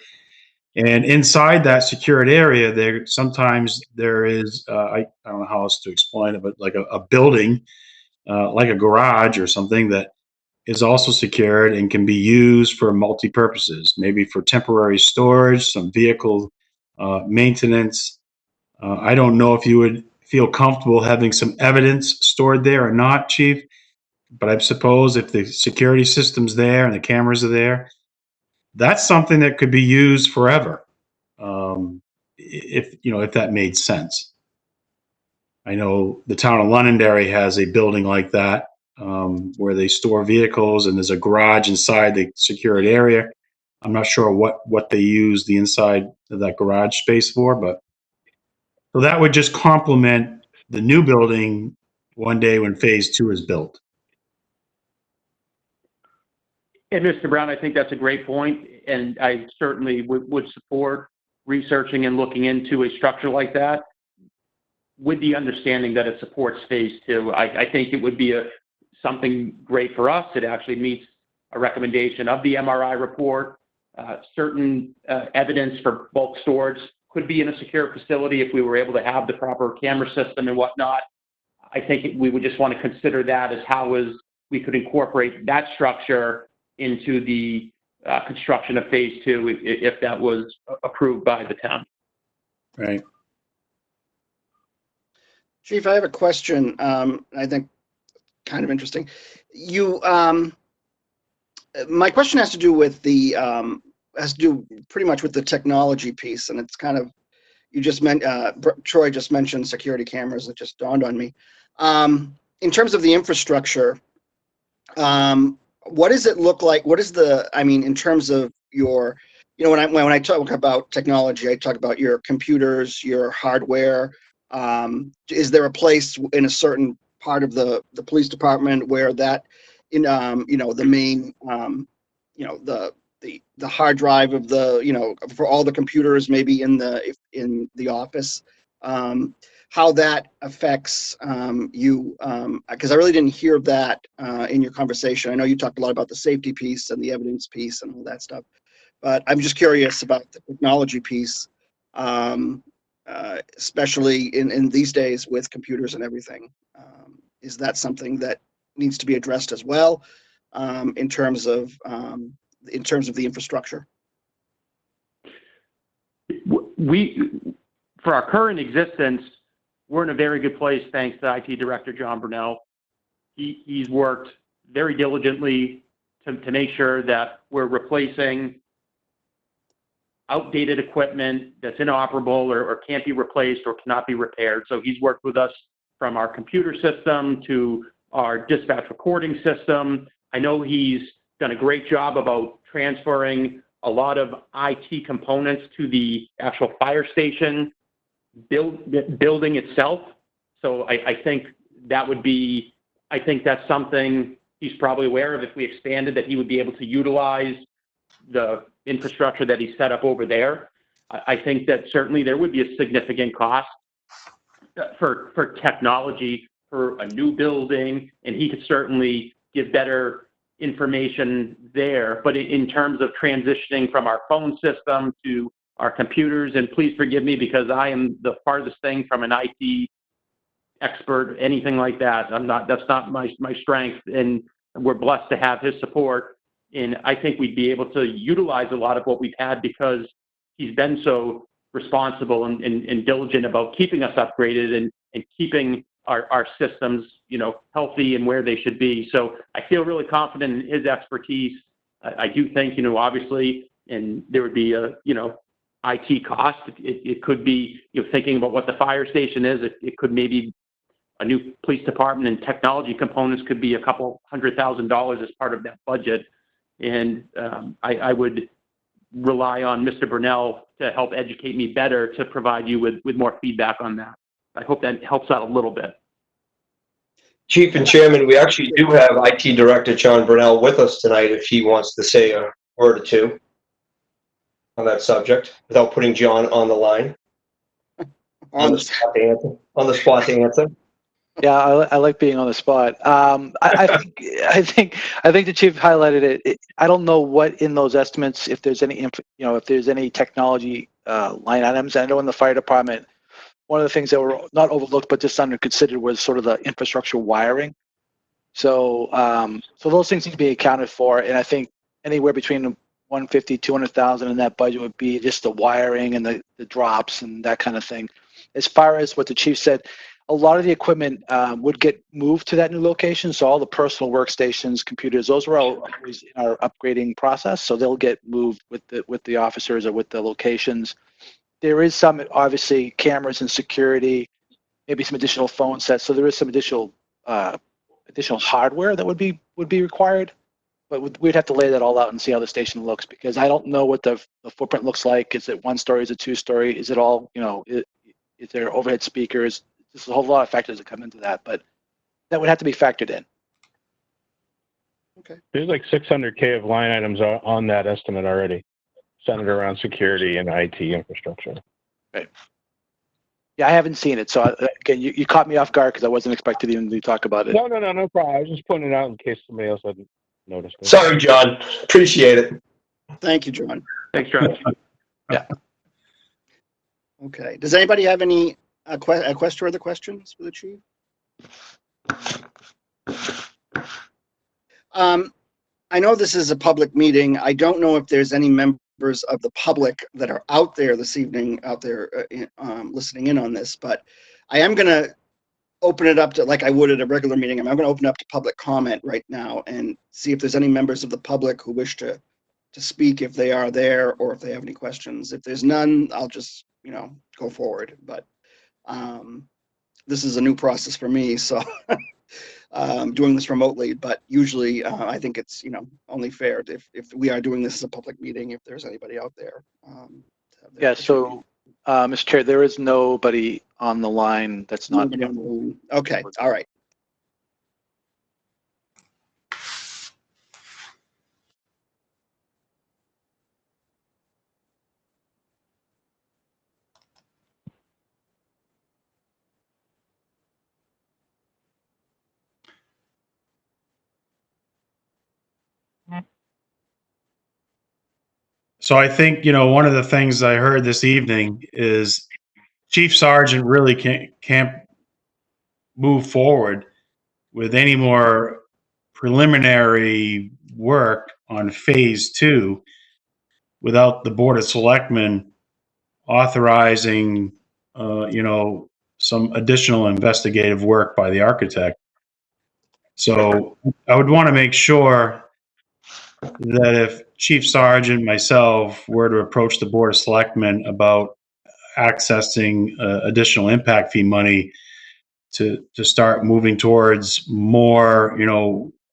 And inside that secured area, sometimes there is, I don't know how else to explain it, but like a building, like a garage or something that is also secured and can be used for multi-purposes, maybe for temporary storage, some vehicle maintenance. I don't know if you would feel comfortable having some evidence stored there or not, Chief, but I suppose if the security system's there and the cameras are there, that's something that could be used forever. If you know, if that made sense. I know the town of Londonderry has a building like that, where they store vehicles, and there's a garage inside the secured area. I'm not sure what they use the inside of that garage space for, but so that would just complement the new building one day when phase two is built. And Mr. Brown, I think that's a great point, and I certainly would support researching and looking into a structure like that with the understanding that it supports phase two. I think it would be something great for us. It actually meets a recommendation of the MRI report. Certain evidence for bulk storage could be in a secure facility if we were able to have the proper camera system and whatnot. I think we would just want to consider that as we could incorporate that structure into the construction of phase two if that was approved by the town. Right. Chief, I have a question. I think kind of interesting. My question has to do with pretty much with the technology piece, and it's kind of, Troy just mentioned security cameras. That just dawned on me. In terms of the infrastructure, what does it look like? In terms of your, when I talk about technology, I talk about your computers, your hardware. Is there a place in a certain part of the police department where that, the main, the hard drive of for all the computers, maybe in the office, how that affects you? Because I really didn't hear that in your conversation. I know you talked a lot about the safety piece and the evidence piece and all that stuff, but I'm just curious about the technology piece, especially in these days with computers and everything. Is that something that needs to be addressed as well, in terms of the infrastructure? For our current existence, we're in a very good place thanks to IT Director John Brunel. He's worked very diligently to make sure that we're replacing outdated equipment that's inoperable or can't be replaced or cannot be repaired. So he's worked with us from our computer system to our dispatch recording system. I know he's done a great job about transferring a lot of IT components to the actual fire station building itself. So I think that's something he's probably aware of. If we expanded, that he would be able to utilize the infrastructure that he set up over there. I think that certainly there would be a significant cost for technology for a new building, and he could certainly give better information there. But in terms of transitioning from our phone system to our computers, and please forgive me because I am the farthest thing from an IT expert, anything like that. That's not my strength, and we're blessed to have his support. And I think we'd be able to utilize a lot of what we've had because he's been so responsible and diligent about keeping us upgraded and keeping our systems, healthy and where they should be. So I feel really confident in his expertise. I do think, obviously and there would be a, IT cost. It could be, thinking about what the fire station is. It could maybe a new police department, and technology components could be a couple $100,000 as part of that budget. And I would rely on Mr. Burnell to help educate me better to provide you with more feedback on that. I hope that helps out a little bit. Chief and Chairman, we actually do have IT Director John Burnell with us tonight if he wants to say a word or two on that subject without putting John on the line. On the spot to answer. Yeah, I like being on the spot. I think the chief highlighted it. I don't know what in those estimates, if there's any, if there's any technology line items. I know in the fire department, one of the things that were not overlooked but just under considered was sort of the infrastructure wiring. So so those things need to be accounted for, and I think anywhere between 150, 200,000 in that budget would be just the wiring and the drops and that kind of thing. As far as what the chief said, a lot of the equipment would get moved to that new location. So all the personal workstations, computers, those were all always in our upgrading process. So they'll get moved with the officers or with the locations. There is some, obviously, cameras and security, maybe some additional phone sets. So there is some additional hardware that would be required. But we'd have to lay that all out and see how the station looks, because I don't know what the footprint looks like. Is it 1 story? Is it 2 story? Is it all, is there overhead speakers? There's a whole lot of factors that come into that, but that would have to be factored in. Okay. There's like 600K of line items on that estimate already, centered around security and IT infrastructure. Right. Yeah, I haven't seen it. So again, you caught me off guard because I wasn't expected even to talk about it. No problem. I was just pointing it out in case somebody else hadn't noticed it. Sorry, John. Appreciate it. Thank you, John. Thanks, John. Yeah. Okay. Does anybody have any question or other questions for the chief? I know this is a public meeting. I don't know if there's any members of the public that are out there this evening, listening in on this, but I am going to open it up to, like I would at a regular meeting, I'm going to open up to public comment right now and see if there's any members of the public who wish to speak, if they are there, or if they have any questions. If there's none, I'll just, go forward. But this is a new process for me, so doing this remotely, but usually I think it's, only fair if we are doing this as a public meeting, if there's anybody out there. Yeah, so Mr. Chair, there is nobody on the line that's not. Okay, all right. So I think, one of the things I heard this evening is Chief Sergeant really can't move forward with any more preliminary work on phase 2 without the Board of Selectmen authorizing, some additional investigative work by the architect. So I would want to make sure that if Chief Sergeant, myself, were to approach the Board of Selectmen about accessing additional impact fee money to start moving towards more,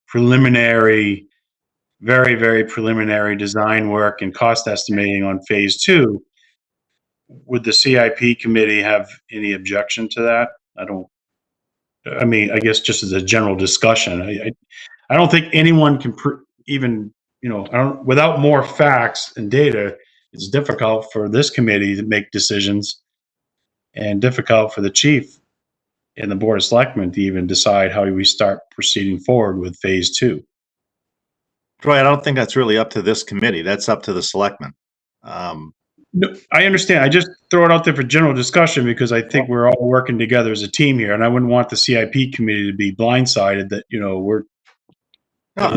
preliminary, very, very preliminary design work and cost estimating on phase 2, would the CIP committee have any objection to that? I guess just as a general discussion, I don't think anyone can even, without more facts and data, it's difficult for this committee to make decisions and difficult for the chief and the Board of Selectmen to even decide how we start proceeding forward with phase 2. Troy, I don't think that's really up to this committee. That's up to the selectmen. No, I understand. I just throw it out there for general discussion because I think we're all working together as a team here, and I wouldn't want the CIP committee to be blindsided that, we're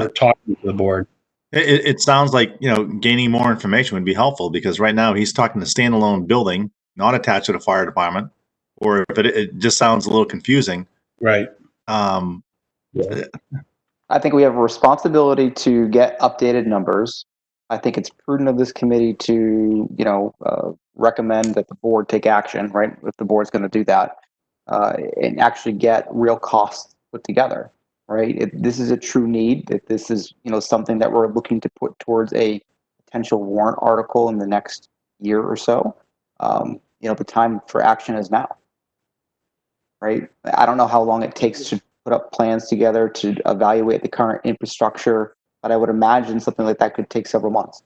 talking to the board. It sounds like, gaining more information would be helpful because right now he's talking a standalone building, not attached to the fire department, or if it just sounds a little confusing. Right. I think we have a responsibility to get updated numbers. I think it's prudent of this committee to, recommend that the board take action, right? If the board's going to do that, and actually get real costs put together, right? If this is a true need, if this is, something that we're looking to put towards a potential warrant article in the next year or so, the time for action is now, right? I don't know how long it takes to put up plans together to evaluate the current infrastructure, but I would imagine something like that could take several months.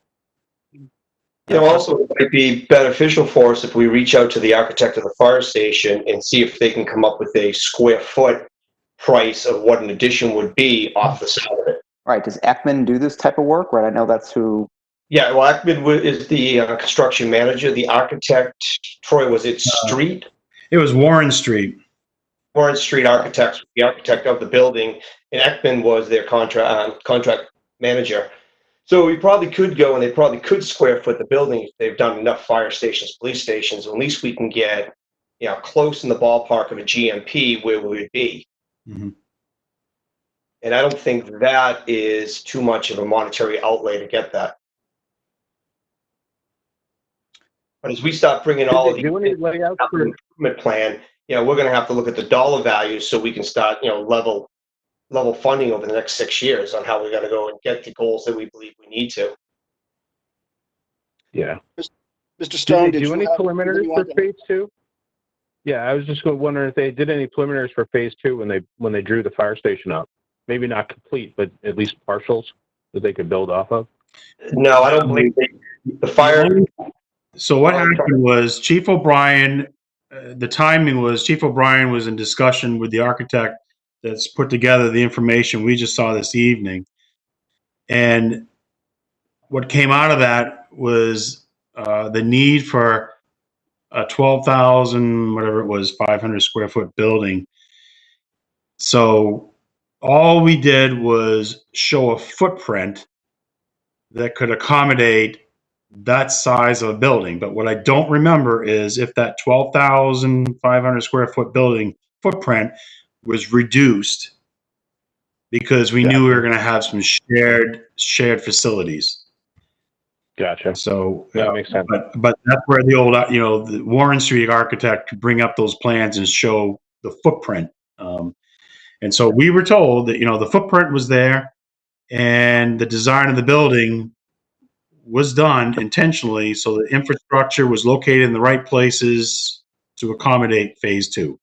Also, it might be beneficial for us if we reach out to the architect of the fire station and see if they can come up with a square foot price of what an addition would be off the side of it. Right? Does Ekman do this type of work? Right? I know that's who. Yeah, well, Ekman is the construction manager. The architect, Troy, was it Street? It was Warren Street. Warren Street Architects, the architect of the building, and Ekman was their contract manager. So we probably could go and they probably could square foot the building if they've done enough fire stations, police stations. At least we can get, close in the ballpark of a GMP where we would be. Mm-hmm. And I don't think that is too much of a monetary outlay to get that. But as we start bringing all of the improvement plan, we're going to have to look at the dollar values so we can start, level funding over the next 6 years on how we're going to go and get the goals that we believe we need to. Yeah. Mr. Stone, Did they do any preliminaries for phase two? Yeah, I was just wondering if they did any preliminaries for phase two when they drew the fire station up. Maybe not complete, but at least partials that they could build off of. No, I don't believe the fire. So what happened was Chief O'Brien, the timing was Chief O'Brien was in discussion with the architect that's put together the information we just saw this evening. And what came out of that was the need for a 12,000, whatever it was, 500 square foot building. So all we did was show a footprint that could accommodate that size of a building. But what I don't remember is if that 12,500 square foot building footprint was reduced because we knew we were going to have some shared facilities. Gotcha. So that makes sense. But that's where the old, the Warren Street architect could bring up those plans and show the footprint. And so we were told that, the footprint was there and the design of the building was done intentionally so the infrastructure was located in the right places to accommodate phase two.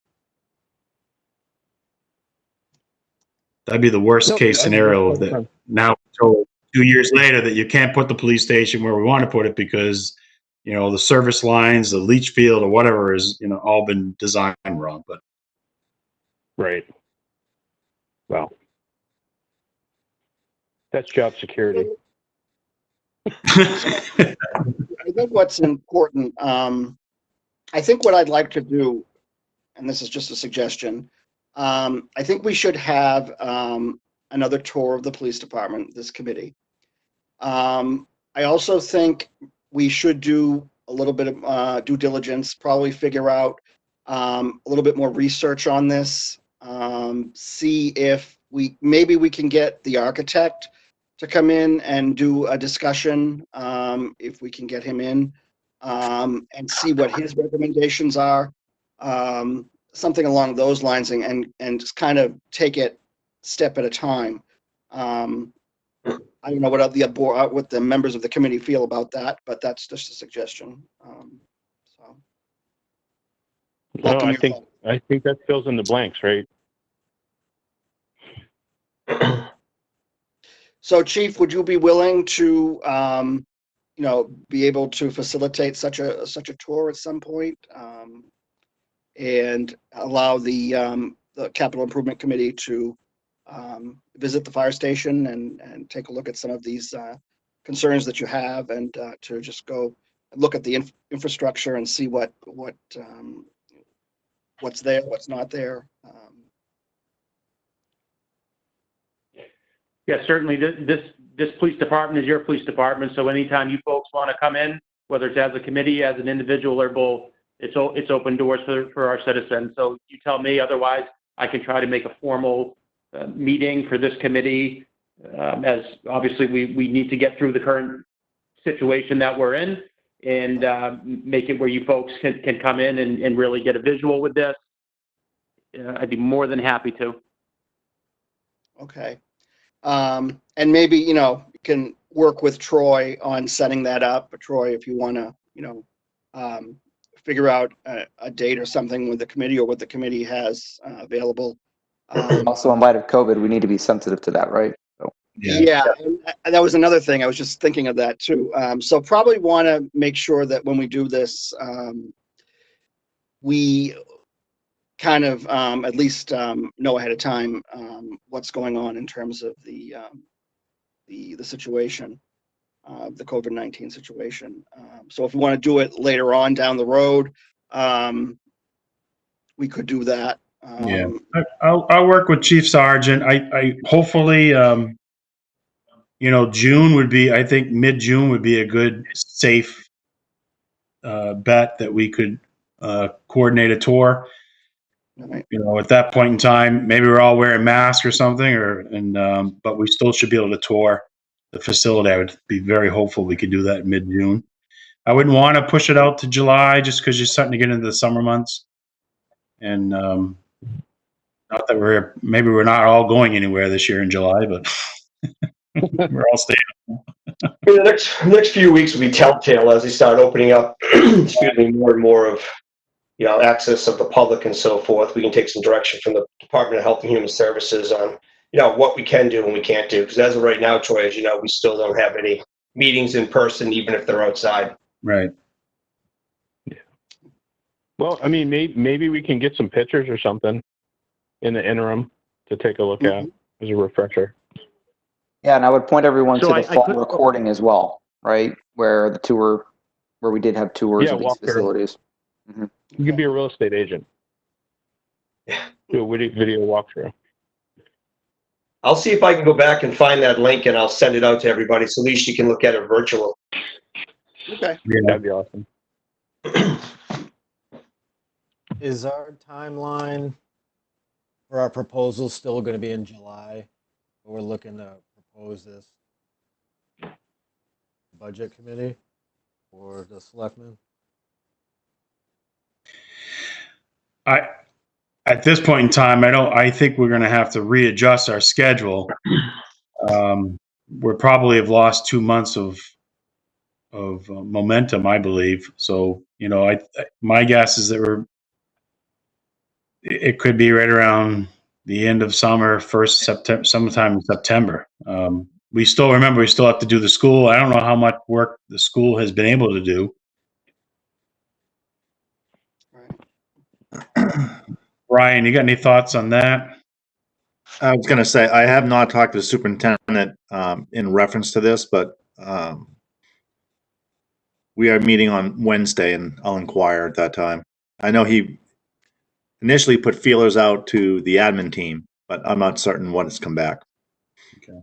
That'd be the worst case scenario of that. Now, so 2 years later, that you can't put the police station where we want to put it because, the service lines, the leach field, or whatever is, all been designed wrong. But right. Well, that's job security. I think what's important, I think what I'd like to do, and this is just a suggestion, I think we should have another tour of the police department, this committee. I also think we should do a little bit of due diligence, probably figure out a little bit more research on this, see if maybe we can get the architect to come in and do a discussion, if we can get him in, and see what his recommendations are, something along those lines, and just kind of take it step at a time. I don't know what the members of the committee feel about that, but that's just a suggestion. No, I think that fills in the blanks, right? So, Chief, would you be willing to, be able to facilitate such a tour at some point, and allow the Capital Improvement Committee to visit the fire station and take a look at some of these concerns that you have, and to just go look at the infrastructure and see what's there, what's not there. Yeah, certainly. This police department is your police department. So anytime you folks want to come in, whether it's as a committee, as an individual, or both, it's open doors for our citizens. So you tell me. Otherwise, I can try to make a formal meeting for this committee. As obviously we need to get through the current situation that we're in and make it where you folks can come in and really get a visual with this. I'd be more than happy to. Okay. And maybe, you can work with Troy on setting that up. Troy, if you want to, figure out a date or something with the committee or what the committee has available. Also, in light of COVID, we need to be sensitive to that, right? So, Yeah, and that was another thing. I was just thinking of that too. So probably want to make sure that when we do this, we kind of at least know ahead of time what's going on in terms of the situation, the COVID-19 situation. So if we want to do it later on down the road, we could do that. Yeah, I'll work with Chief Sergeant. I hopefully, June would be, I think mid-June would be a good, safe bet that we could coordinate a tour. Right. At that point in time, maybe we're all wearing masks or something, but we still should be able to tour the facility. I would be very hopeful we could do that mid-June. I wouldn't want to push it out to July just because you're starting to get into the summer months. And not that maybe we're not all going anywhere this year in July, but we're all staying. The next few weeks will be telltale as they start opening up, excuse me, more and more of, access of the public and so forth. We can take some direction from the Department of Health and Human Services on, what we can do and we can't do. Because as of right now, Troy, as you know, we still don't have any meetings in person, even if they're outside. Right. Well, I mean, maybe we can get some pictures or something in the interim to take a look at as a refresher. yeah, and I would point everyone So to I the fall could- recording as well, right? Where we did have tours Yeah, of these walkthrough. facilities. You could be a real estate agent. Do a video walkthrough. I'll see if I can go back and find that link and I'll send it out to everybody so at least you can look at it virtual. Okay. Yeah. That'd be awesome. Is our timeline for our proposal still going to be in July? We're looking to propose this budget committee or the selectmen? At this point in time, I think we're going to have to readjust our schedule. We probably have lost 2 months of momentum, I believe. So, my guess is that it could be right around the end of summer, first September, sometime in September. We still have to do the school. I don't know how much work the school has been able to do. Ryan, you got any thoughts on that? I was going to say, I have not talked to the superintendent in reference to this, but we are meeting on Wednesday and I'll inquire at that time. I know he initially put feelers out to the admin team, but I'm not certain when it's come back. Okay.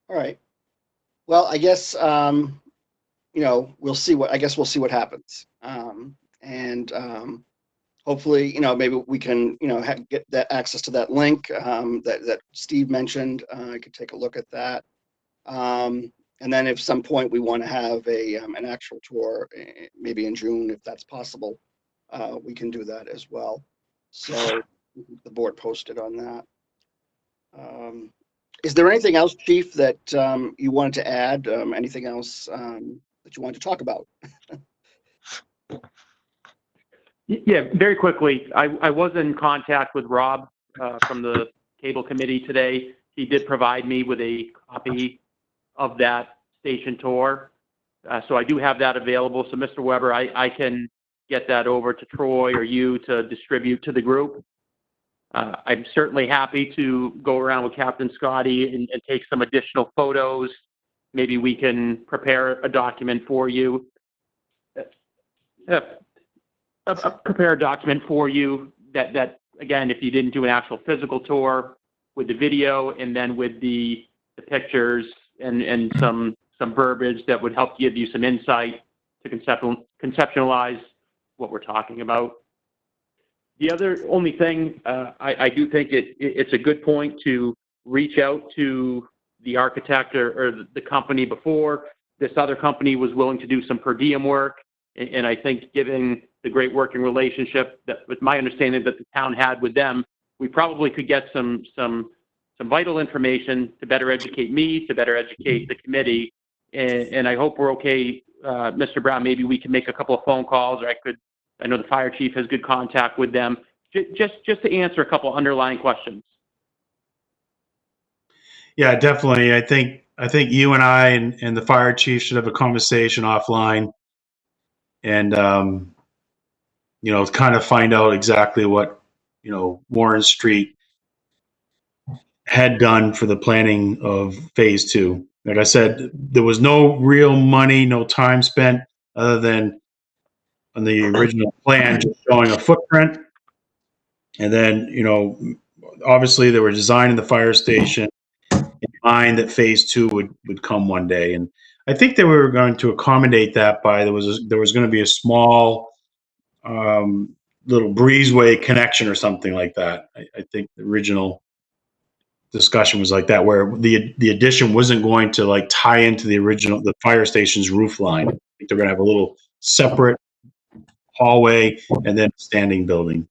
All right. Well, I guess, we'll see what happens. Hopefully, maybe we can, get that access to that link that Steve mentioned. I could take a look at that. And then if some point we want to have an actual tour, maybe in June, if that's possible, we can do that as well. So the board posted on that. Is there anything else, Chief, that you wanted to add? Anything else that you wanted to talk about? Yeah, very quickly. I was in contact with Rob from the cable committee today. He did provide me with a copy of that station tour. So I do have that available. So Mr. Weber, I can get that over to Troy or you to distribute to the group. I'm certainly happy to go around with Captain Scotty and take some additional photos. Maybe we can prepare a document for you. Prepare a document for you that again, if you didn't do an actual physical tour, with the video and then with the pictures and some verbiage that would help give you some insight to conceptualize what we're talking about. The only thing, I do think it's a good point to reach out to the architect or the company before. This other company was willing to do some per diem work. And I think given the great working relationship that, with my understanding that the town had with them, we probably could get some vital information to better educate me, to better educate the committee. And I hope we're okay, Mr. Brown, maybe we can make a couple of phone calls, or I know the fire chief has good contact with them, just to answer a couple of underlying questions. Yeah, definitely. I think you and I and the fire chief should have a conversation offline, and kind of find out exactly what Warren Street had done for the planning of phase 2. Like I said, there was no real money, no time spent other than on the original plan, just showing a footprint. And then, obviously they were designing the fire station in mind that phase 2 would come one day. And I think they were going to accommodate that by there was going to be a small little breezeway connection or something like that. I think the original discussion was like that, where the addition wasn't going to like tie into the fire station's roof line. I think they're going to have a little separate hallway and then standing building.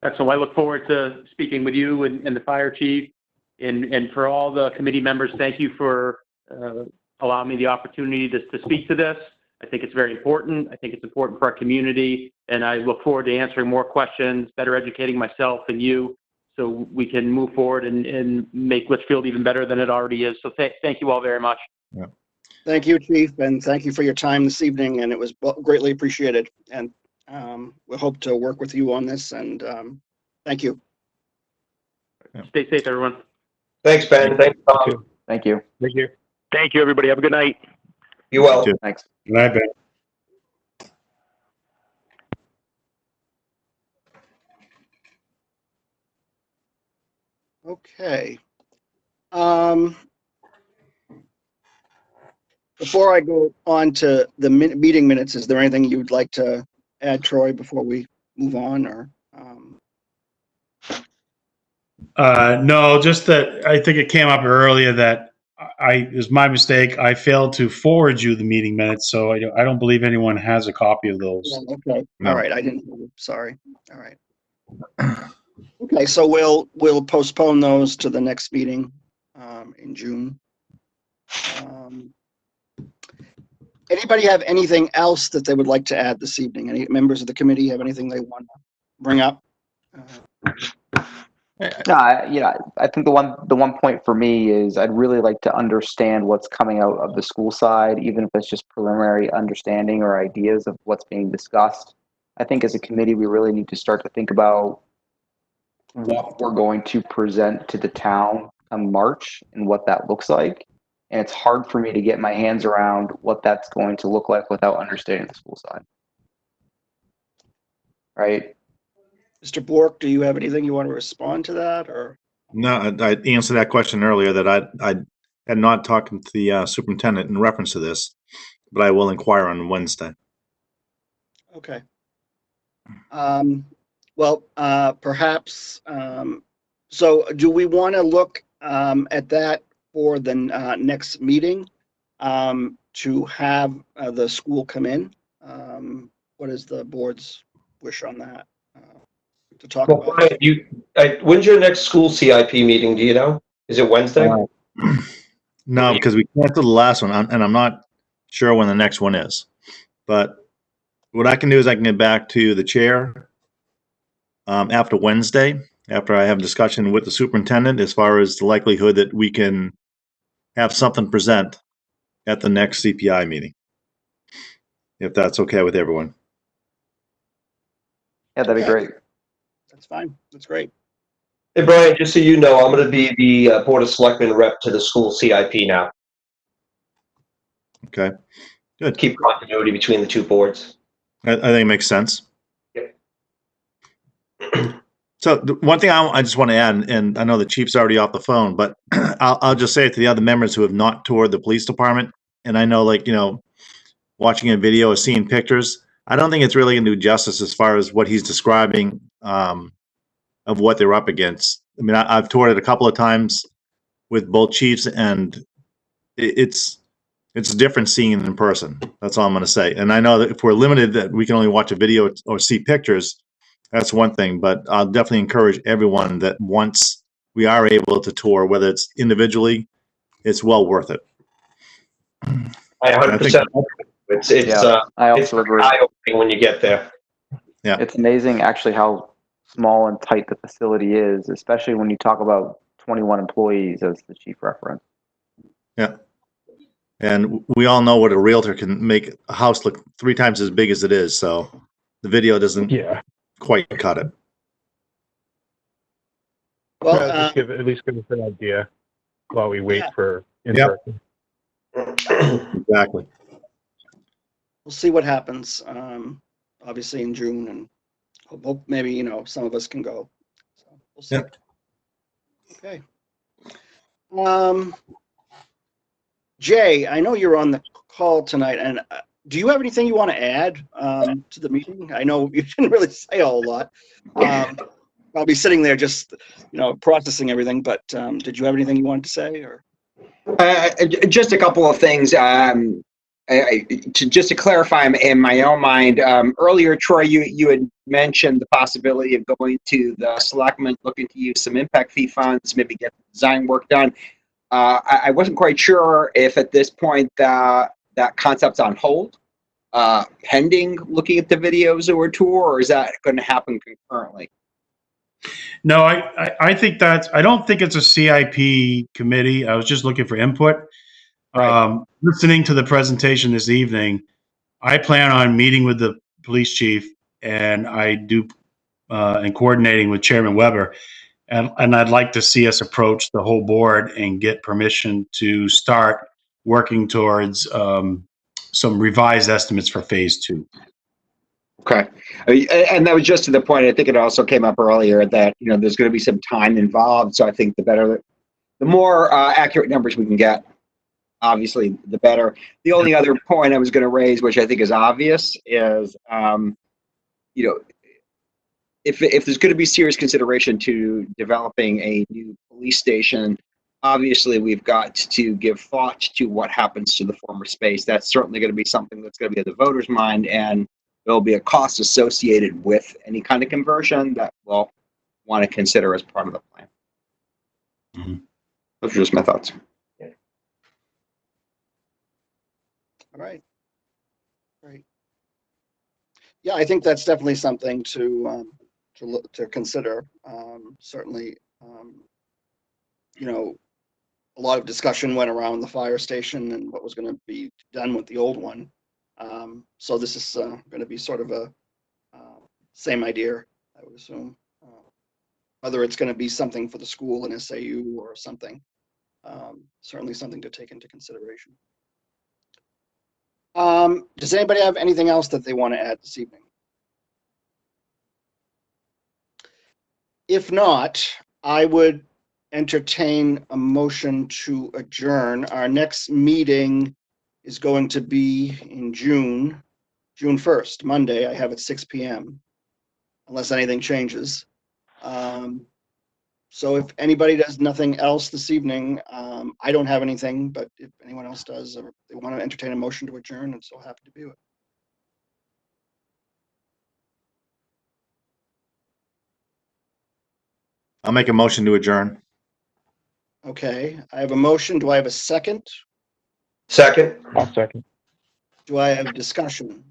Excellent. I look forward to speaking with you and the fire chief. And for all the committee members, thank you for allowing me the opportunity to speak to this. I think it's very important. I think it's important for our community. And I look forward to answering more questions, better educating myself and you, so we can move forward and make Litchfield even better than it already is. So thank you all very much. Yeah. Thank you, Chief, and thank you for your time this evening, and it was greatly appreciated. And we hope to work with you on this, and thank you. Stay safe, everyone. Thanks, Ben. Thanks, Tom. Thank you. Thank you. Thank you, everybody. Have a good night. You well. You too. Thanks. Good night, Ben. Okay. Before I go on to the meeting minutes, is there anything you'd like to add, Troy, before we move on, or? No, just that I think it came up earlier that it was my mistake. I failed to forward you the meeting minutes, so I don't believe anyone has a copy of those. Yeah, okay. No. All right. I didn't. Sorry. All right. Okay. So we'll postpone those to the next meeting in June. Anybody have anything else that they would like to add this evening? Any members of the committee have anything they want to bring up? No, I think the one point for me is I'd really like to understand what's coming out of the school side, even if it's just preliminary understanding or ideas of what's being discussed. I think as a committee, we really need to start to think about what we're going to present to the town come March and what that looks like. And it's hard for me to get my hands around what that's going to look like without understanding the school side. Right? Mr. Bork, do you have anything you want to respond to that, or? No, I answered that question earlier that I had not talked to the superintendent in reference to this, but I will inquire on Wednesday. Okay. Well, perhaps, so do we want to look at that for the next meeting to have the school come in? What is the board's wish on that? To talk Well, about? Brian, when's your next school CIP meeting? Do you know? Is it Wednesday? No, because we canceled the last one, and I'm not sure when the next one is. But what I can do is I can get back to the chair after Wednesday, after I have a discussion with the superintendent as far as the likelihood that we can have something present at the next CPI meeting, if that's okay with everyone. Yeah, that'd be great. That's fine. That's great. Hey, Brian, just so you know, I'm going to be the Board of Selectmen rep to the school CIP now. Okay, good. Keep continuity between the two boards. I think it makes sense. Yep. So the one thing I just want to add, and I know the chief's already off the phone, but I'll just say it to the other members who have not toured the police department, and I know, like, watching a video or seeing pictures, I don't think it's really going to do justice as far as what he's describing of what they're up against. I mean, I've toured it a couple of times with both chiefs, and it's different seeing it in person. That's all I'm going to say. And I know that if we're limited, that we can only watch a video or see pictures, that's one thing. But I'll definitely encourage everyone that once we are able to tour, whether it's individually, it's well worth it. I 100%. It's Yeah, I it's also very agree. eye-opening when you get there. It's amazing actually how small and tight the facility is, especially when you talk about 21 employees as the chief reference. Yeah. And we all know what a realtor can make a house look 3 times as big as it is. So the video doesn't Yeah. quite cut it. Well, Just at least give us an idea while we wait Yeah. for in Yep. person. Exactly. we'll see what happens, obviously in June, and hope maybe, some of us can go. So we'll see. Yep. Okay. Jay, I know you're on the call tonight, and do you have anything you want to add to the meeting? I know you didn't really say a whole lot. I'll be sitting there just, processing everything, but did you have anything you wanted to say, or? Just a couple of things. Just to clarify in my own mind, earlier, Troy, you had mentioned the possibility of going to the selectmen, looking to use some impact fee funds, maybe get the design work done. I wasn't quite sure if at this point that concept's on hold, pending looking at the videos or tour, or is that going to happen concurrently? No, I think I don't think it's a CIP committee. I was just looking for input. Right. Listening to the presentation this evening, I plan on meeting with the police chief, and and coordinating with Chairman Weber. And I'd like to see us approach the whole board and get permission to start working towards some revised estimates for phase 2. Okay. And that was just to the point. I think it also came up earlier that, there's going to be some time involved. So I think the more accurate numbers we can get, obviously, the better. The only other point I was going to raise, which I think is obvious, is, if there's going to be serious consideration to developing a new police station, obviously we've got to give thought to what happens to the former space. That's certainly going to be something that's going to be at the voters' mind, and there'll be a cost associated with any kind of conversion that we'll want to consider as part of the plan. Mm-hmm. Those are just my thoughts. All right. Great. Yeah, I think that's definitely something to consider. Certainly, a lot of discussion went around the fire station and what was going to be done with the old one. So this is going to be sort of a same idea, I would assume. Whether it's going to be something for the school and SAU or something, certainly something to take into consideration. Does anybody have anything else that they want to add this evening? If not, I would entertain a motion to adjourn. Our next meeting is going to be in June 1st, Monday. I have it 6 p.m. unless anything changes. So if anybody does nothing else this evening, I don't have anything, but if anyone else does, or they want to entertain a motion to adjourn, I'm so happy to do it. I'll make a motion to adjourn. Okay, I have a motion. Do I have a second? Second. I'll second. Do I have discussion?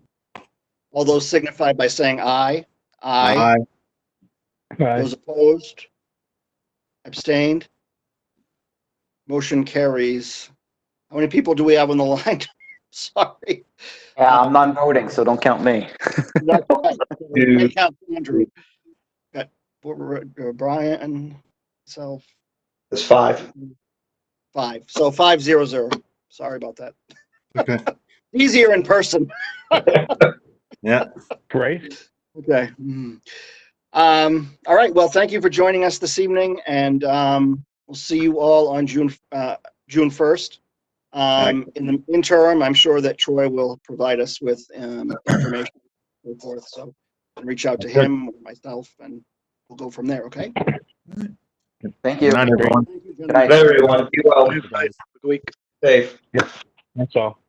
All those signify by saying aye. Aye. Those opposed? Abstained? Motion carries. How many people do we have on the line? Sorry. Yeah, I'm not voting, so don't count me. I count Andrew. Got Brian, myself, It's 5. 5. So 5-0-0. Sorry about that. Okay. Easier in person. Yeah. Right? Okay. All right. Well, thank you for joining us this evening, and we'll see you all on June 1st. In the interim, I'm sure that Troy will provide us with information so forth. So reach out to him, or myself, and we'll go from there. Okay. Thank you. Good night, everyone. Thank you, Good night. Good night, everyone. Be well. Good week. Safe. That's all.